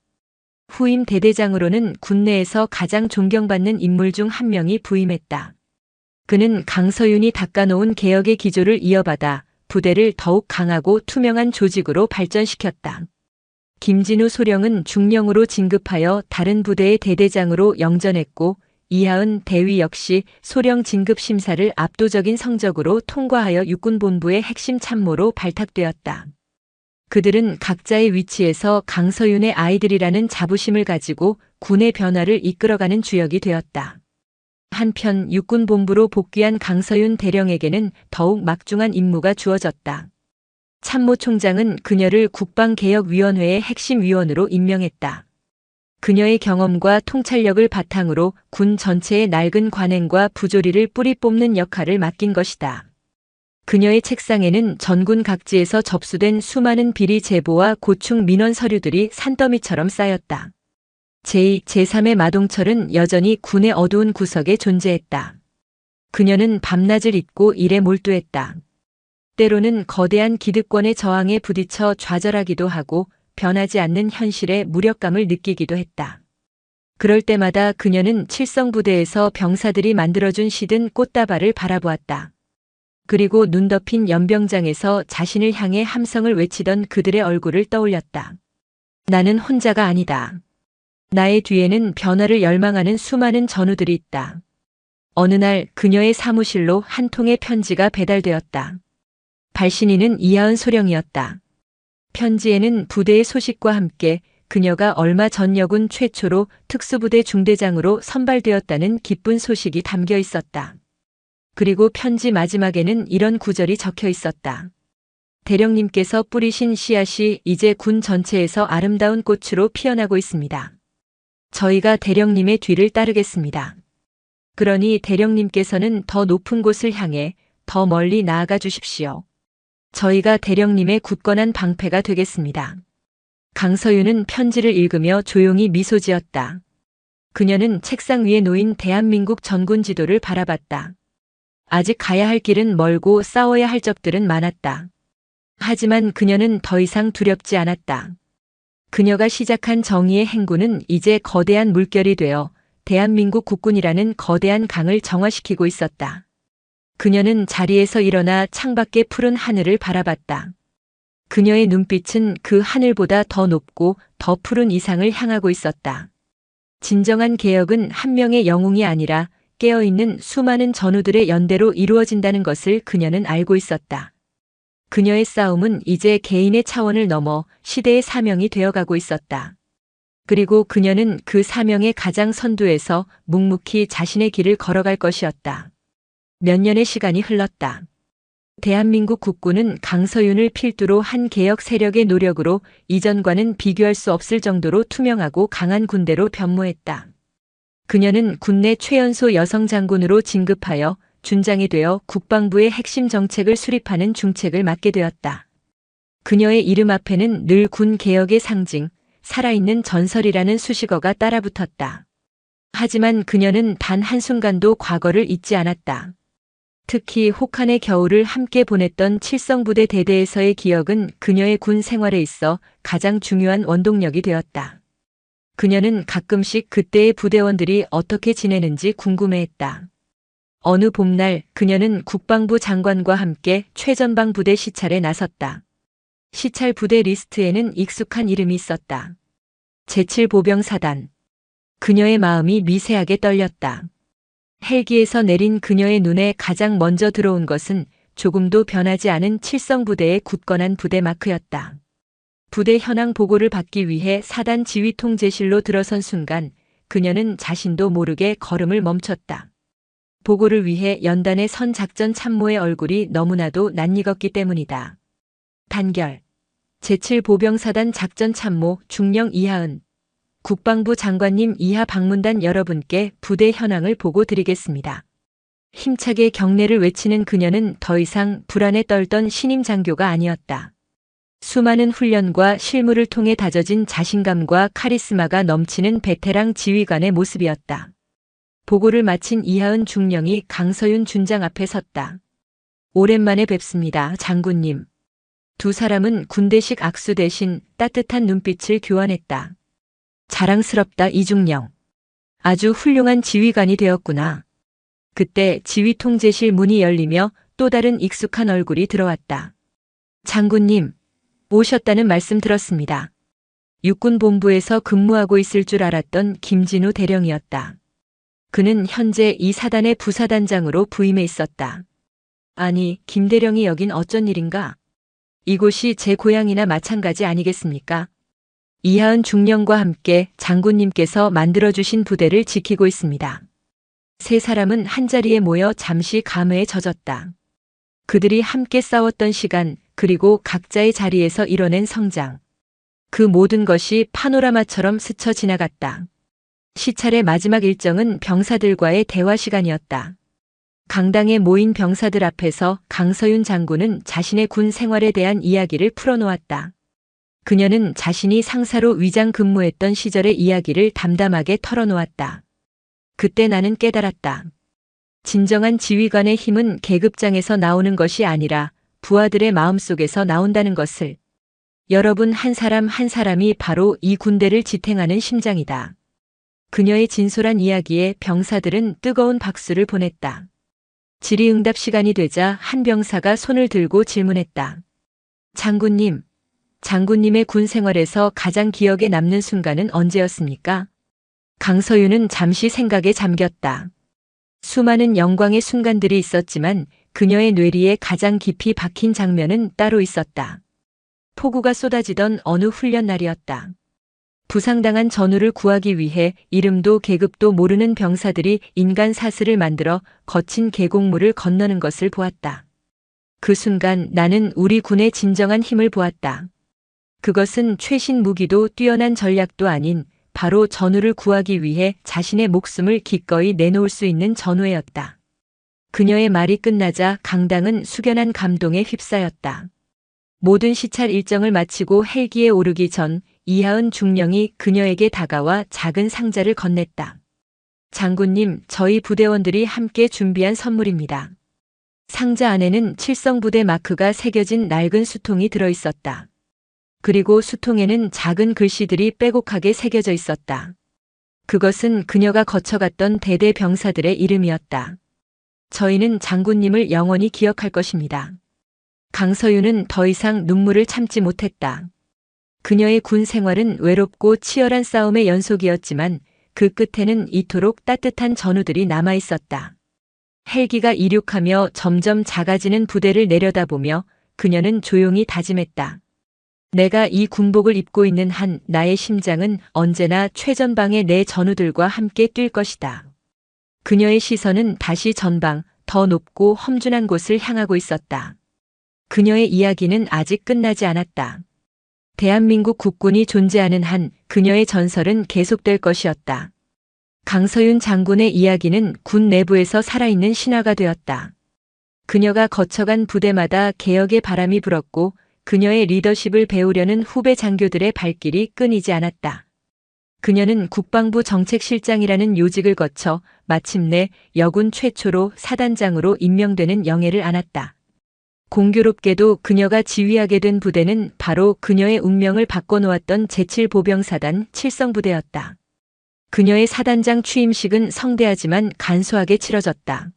후임 대대장으로는 군내에서 가장 존경받는 인물 중 한 명이 부임했다. 그는 강서윤이 닦아놓은 개혁의 기조를 이어받아 부대를 더욱 강하고 투명한 조직으로 발전시켰다. 김진우 소령은 중령으로 진급하여 다른 부대의 대대장으로 영전했고 이하은 대위 역시 소령 진급 심사를 압도적인 성적으로 통과하여 육군본부의 핵심 참모로 발탁되었다. 그들은 각자의 위치에서 강서윤의 아이들이라는 자부심을 가지고 군의 변화를 이끌어가는 주역이 되었다. 한편 육군본부로 복귀한 강서윤 대령에게는 더욱 막중한 임무가 주어졌다. 참모총장은 그녀를 국방개혁위원회의 핵심 위원으로 임명했다. 그녀의 경험과 통찰력을 바탕으로 군 전체의 낡은 관행과 부조리를 뿌리 뽑는 역할을 맡긴 것이다. 그녀의 책상에는 전군 각지에서 접수된 수많은 비리 제보와 고충 민원 서류들이 산더미처럼 쌓였다. 제2, 제3의 마동철은 여전히 군의 어두운 구석에 존재했다. 그녀는 밤낮을 잇고 일에 몰두했다. 때로는 거대한 기득권의 저항에 부딪혀 좌절하기도 하고 변하지 않는 현실의 무력감을 느끼기도 했다. 그럴 때마다 그녀는 칠성부대에서 병사들이 만들어준 시든 꽃다발을 바라보았다. 그리고 눈 덮인 연병장에서 자신을 향해 함성을 외치던 그들의 얼굴을 떠올렸다. 나는 혼자가 아니다. 나의 뒤에는 변화를 열망하는 수많은 전우들이 있다. 어느 날 그녀의 사무실로 한 통의 편지가 배달되었다. 발신인은 이하은 소령이었다. 편지에는 부대의 소식과 함께 그녀가 얼마 전역은 최초로 특수부대 중대장으로 선발되었다는 기쁜 소식이 담겨 있었다. 그리고 편지 마지막에는 이런 구절이 적혀 있었다. 대령님께서 뿌리신 씨앗이 이제 군 전체에서 아름다운 꽃으로 피어나고 있습니다. 저희가 대령님의 뒤를 따르겠습니다. 그러니 대령님께서는 더 높은 곳을 향해 더 멀리 나아가 주십시오. 저희가 대령님의 굳건한 방패가 되겠습니다. 강서윤은 편지를 읽으며 조용히 미소 지었다. 그녀는 책상 위에 놓인 대한민국 전군 지도를 바라봤다. 아직 가야 할 길은 멀고 싸워야 할 적들은 많았다. 하지만 그녀는 더 이상 두렵지 않았다. 그녀가 시작한 정의의 행군은 이제 거대한 물결이 되어 대한민국 국군이라는 거대한 강을 정화시키고 있었다. 그녀는 자리에서 일어나 창밖의 푸른 하늘을 바라봤다. 그녀의 눈빛은 그 하늘보다 더 높고 더 푸른 이상을 향하고 있었다. 진정한 개혁은 한 명의 영웅이 아니라 깨어있는 수많은 전우들의 연대로 이루어진다는 것을 그녀는 알고 있었다. 그녀의 싸움은 이제 개인의 차원을 넘어 시대의 사명이 되어가고 있었다. 그리고 그녀는 그 사명의 가장 선두에서 묵묵히 자신의 길을 걸어갈 것이었다. 몇 년의 시간이 흘렀다. 대한민국 국군은 강서윤을 필두로 한 개혁 세력의 노력으로 이전과는 비교할 수 없을 정도로 투명하고 강한 군대로 변모했다. 그녀는 군내 최연소 여성 장군으로 진급하여 준장이 되어 국방부의 핵심 정책을 수립하는 중책을 맡게 되었다. 그녀의 이름 앞에는 늘 군 개혁의 상징, 살아있는 전설이라는 수식어가 따라붙었다. 하지만 그녀는 단 한순간도 과거를 잊지 않았다. 특히 혹한의 겨울을 함께 보냈던 칠성부대 대대에서의 기억은 그녀의 군 생활에 있어 가장 중요한 원동력이 되었다. 그녀는 가끔씩 그때의 부대원들이 어떻게 지내는지 궁금해했다. 어느 봄날 그녀는 국방부 장관과 함께 최전방 부대 시찰에 나섰다. 시찰 부대 리스트에는 익숙한 이름이 있었다. 제7보병사단. 그녀의 마음이 미세하게 떨렸다. 헬기에서 내린 그녀의 눈에 가장 먼저 들어온 것은 조금도 변하지 않은 칠성부대의 굳건한 부대 마크였다. 부대 현황 보고를 받기 위해 사단 지휘통제실로 들어선 순간 그녀는 자신도 모르게 걸음을 멈췄다. 보고를 위해 연단에 선 작전 참모의 얼굴이 너무나도 낯익었기 때문이다. 단결. 제7보병사단 작전 참모 중령 이하은. 국방부 장관님 이하 방문단 여러분께 부대 현황을 보고 드리겠습니다. 힘차게 경례를 외치는 그녀는 더 이상 불안에 떨던 신임 장교가 아니었다. 수많은 훈련과 실무를 통해 다져진 자신감과 카리스마가 넘치는 베테랑 지휘관의 모습이었다. 보고를 마친 이하은 중령이 강서윤 준장 앞에 섰다. 오랜만에 뵙습니다, 장군님. 두 사람은 군대식 악수 대신 따뜻한 눈빛을 교환했다. 자랑스럽다, 이중령. 아주 훌륭한 지휘관이 되었구나. 그때 지휘통제실 문이 열리며 또 다른 익숙한 얼굴이 들어왔다. 장군님, 오셨다는 말씀 들었습니다. 육군본부에서 근무하고 있을 줄 알았던 김진우 대령이었다. 그는 현재 이 사단의 부사단장으로 부임해 있었다. 아니, 김 대령이 여긴 어쩐 일인가? 이곳이 제 고향이나 마찬가지 아니겠습니까? 이하은 중령과 함께 장군님께서 만들어주신 부대를 지키고 있습니다. 세 사람은 한자리에 모여 잠시 감회에 젖었다. 그들이 함께 싸웠던 시간, 그리고 각자의 자리에서 이뤄낸 성장. 그 모든 것이 파노라마처럼 스쳐 지나갔다. 시찰의 마지막 일정은 병사들과의 대화 시간이었다. 강당에 모인 병사들 앞에서 강서윤 장군은 자신의 군 생활에 대한 이야기를 풀어놓았다. 그녀는 자신이 상사로 위장 근무했던 시절의 이야기를 담담하게 털어놓았다. 그때 나는 깨달았다. 진정한 지휘관의 힘은 계급장에서 나오는 것이 아니라 부하들의 마음속에서 나온다는 것을. 여러분 한 사람 한 사람이 바로 이 군대를 지탱하는 심장이다. 그녀의 진솔한 이야기에 병사들은 뜨거운 박수를 보냈다. 질의응답 시간이 되자 한 병사가 손을 들고 질문했다. 장군님, 장군님의 군 생활에서 가장 기억에 남는 순간은 언제였습니까? 강서윤은 잠시 생각에 잠겼다. 수많은 영광의 순간들이 있었지만 그녀의 뇌리에 가장 깊이 박힌 장면은 따로 있었다. 폭우가 쏟아지던 어느 훈련 날이었다. 부상당한 전우를 구하기 위해 이름도 계급도 모르는 병사들이 인간 사슬을 만들어 거친 계곡물을 건너는 것을 보았다. 그 순간 나는 우리 군의 진정한 힘을 보았다. 그것은 최신 무기도 뛰어난 전략도 아닌 바로 전우를 구하기 위해 자신의 목숨을 기꺼이 내놓을 수 있는 전우였다. 그녀의 말이 끝나자 강당은 숙연한 감동에 휩싸였다. 모든 시찰 일정을 마치고 헬기에 오르기 전 이하은 중령이 그녀에게 다가와 작은 상자를 건넸다. 장군님, 저희 부대원들이 함께 준비한 선물입니다. 상자 안에는 칠성부대 마크가 새겨진 낡은 수통이 들어있었다. 그리고 수통에는 작은 글씨들이 빼곡하게 새겨져 있었다. 그것은 그녀가 거쳐갔던 대대 병사들의 이름이었다. 저희는 장군님을 영원히 기억할 것입니다. 강서윤은 더 이상 눈물을 참지 못했다. 그녀의 군 생활은 외롭고 치열한 싸움의 연속이었지만 그 끝에는 이토록 따뜻한 전우들이 남아 있었다. 헬기가 이륙하며 점점 작아지는 부대를 내려다보며 그녀는 조용히 다짐했다. 내가 이 군복을 입고 있는 한 나의 심장은 언제나 최전방의 내 전우들과 함께 뛸 것이다. 그녀의 시선은 다시 전방, 더 높고 험준한 곳을 향하고 있었다. 그녀의 이야기는 아직 끝나지 않았다. 대한민국 국군이 존재하는 한 그녀의 전설은 계속될 것이었다. 강서윤 장군의 이야기는 군 내부에서 살아있는 신화가 되었다. 그녀가 거쳐간 부대마다 개혁의 바람이 불었고 그녀의 리더십을 배우려는 후배 장교들의 발길이 끊이지 않았다. 그녀는 국방부 정책실장이라는 요직을 거쳐 마침내 여군 최초로 사단장으로 임명되는 영예를 안았다. 공교롭게도 그녀가 지휘하게 된 부대는 바로 그녀의 운명을 바꿔놓았던 제7보병사단 칠성부대였다. 그녀의 사단장 취임식은 성대하지만 간소하게 치러졌다.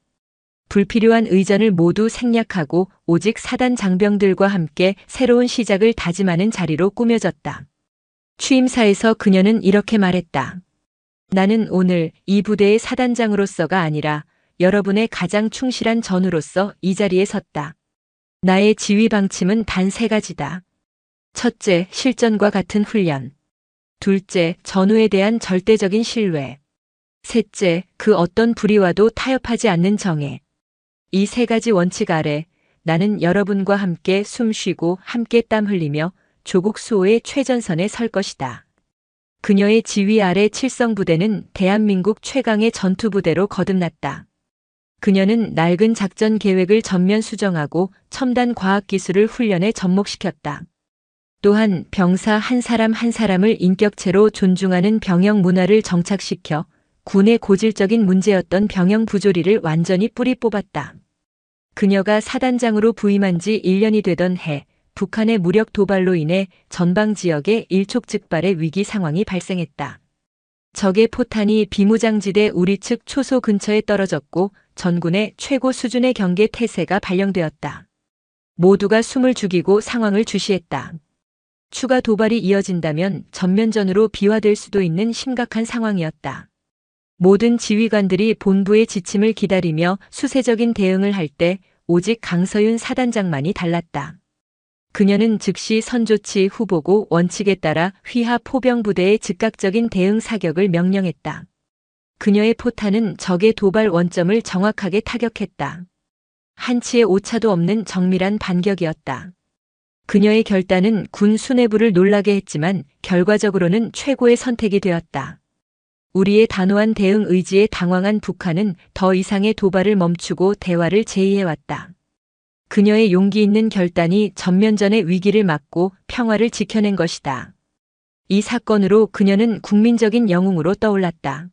불필요한 의전을 모두 생략하고 오직 사단 장병들과 함께 새로운 시작을 다짐하는 자리로 꾸며졌다. 취임사에서 그녀는 이렇게 말했다. 나는 오늘 이 부대의 사단장으로서가 아니라 여러분의 가장 충실한 전우로서 이 자리에 섰다. 나의 지휘 방침은 단 3가지다. 첫째, 실전과 같은 훈련. 둘째, 전우에 대한 절대적인 신뢰. 셋째, 그 어떤 불의와도 타협하지 않는 정예. 이 3가지 원칙 아래 나는 여러분과 함께 숨쉬고 함께 땀 흘리며 조국 수호의 최전선에 설 것이다. 그녀의 지휘 아래 칠성부대는 대한민국 최강의 전투부대로 거듭났다. 그녀는 낡은 작전 계획을 전면 수정하고 첨단 과학기술을 훈련에 접목시켰다. 또한 병사 한 사람 한 사람을 인격체로 존중하는 병영 문화를 정착시켜 군의 고질적인 문제였던 병영 부조리를 완전히 뿌리 뽑았다. 그녀가 사단장으로 부임한 지 1년이 되던 해, 북한의 무력 도발로 인해 전방 지역에 일촉즉발의 위기 상황이 발생했다. 적의 포탄이 비무장지대 우리 측 초소 근처에 떨어졌고 전군의 최고 수준의 경계 태세가 발령되었다. 모두가 숨을 죽이고 상황을 주시했다. 추가 도발이 이어진다면 전면전으로 비화될 수도 있는 심각한 상황이었다. 모든 지휘관들이 본부의 지침을 기다리며 수세적인 대응을 할 때 오직 강서윤 사단장만이 달랐다. 그녀는 즉시 선조치 후보고 원칙에 따라 휘하 포병부대의 즉각적인 대응 사격을 명령했다. 그녀의 포탄은 적의 도발 원점을 정확하게 타격했다. 한치의 오차도 없는 정밀한 반격이었다. 그녀의 결단은 군 수뇌부를 놀라게 했지만 결과적으로는 최고의 선택이 되었다. 우리의 단호한 대응 의지에 당황한 북한은 더 이상의 도발을 멈추고 대화를 제의해왔다. 그녀의 용기 있는 결단이 전면전의 위기를 막고 평화를 지켜낸 것이다. 이 사건으로 그녀는 국민적인 영웅으로 떠올랐다.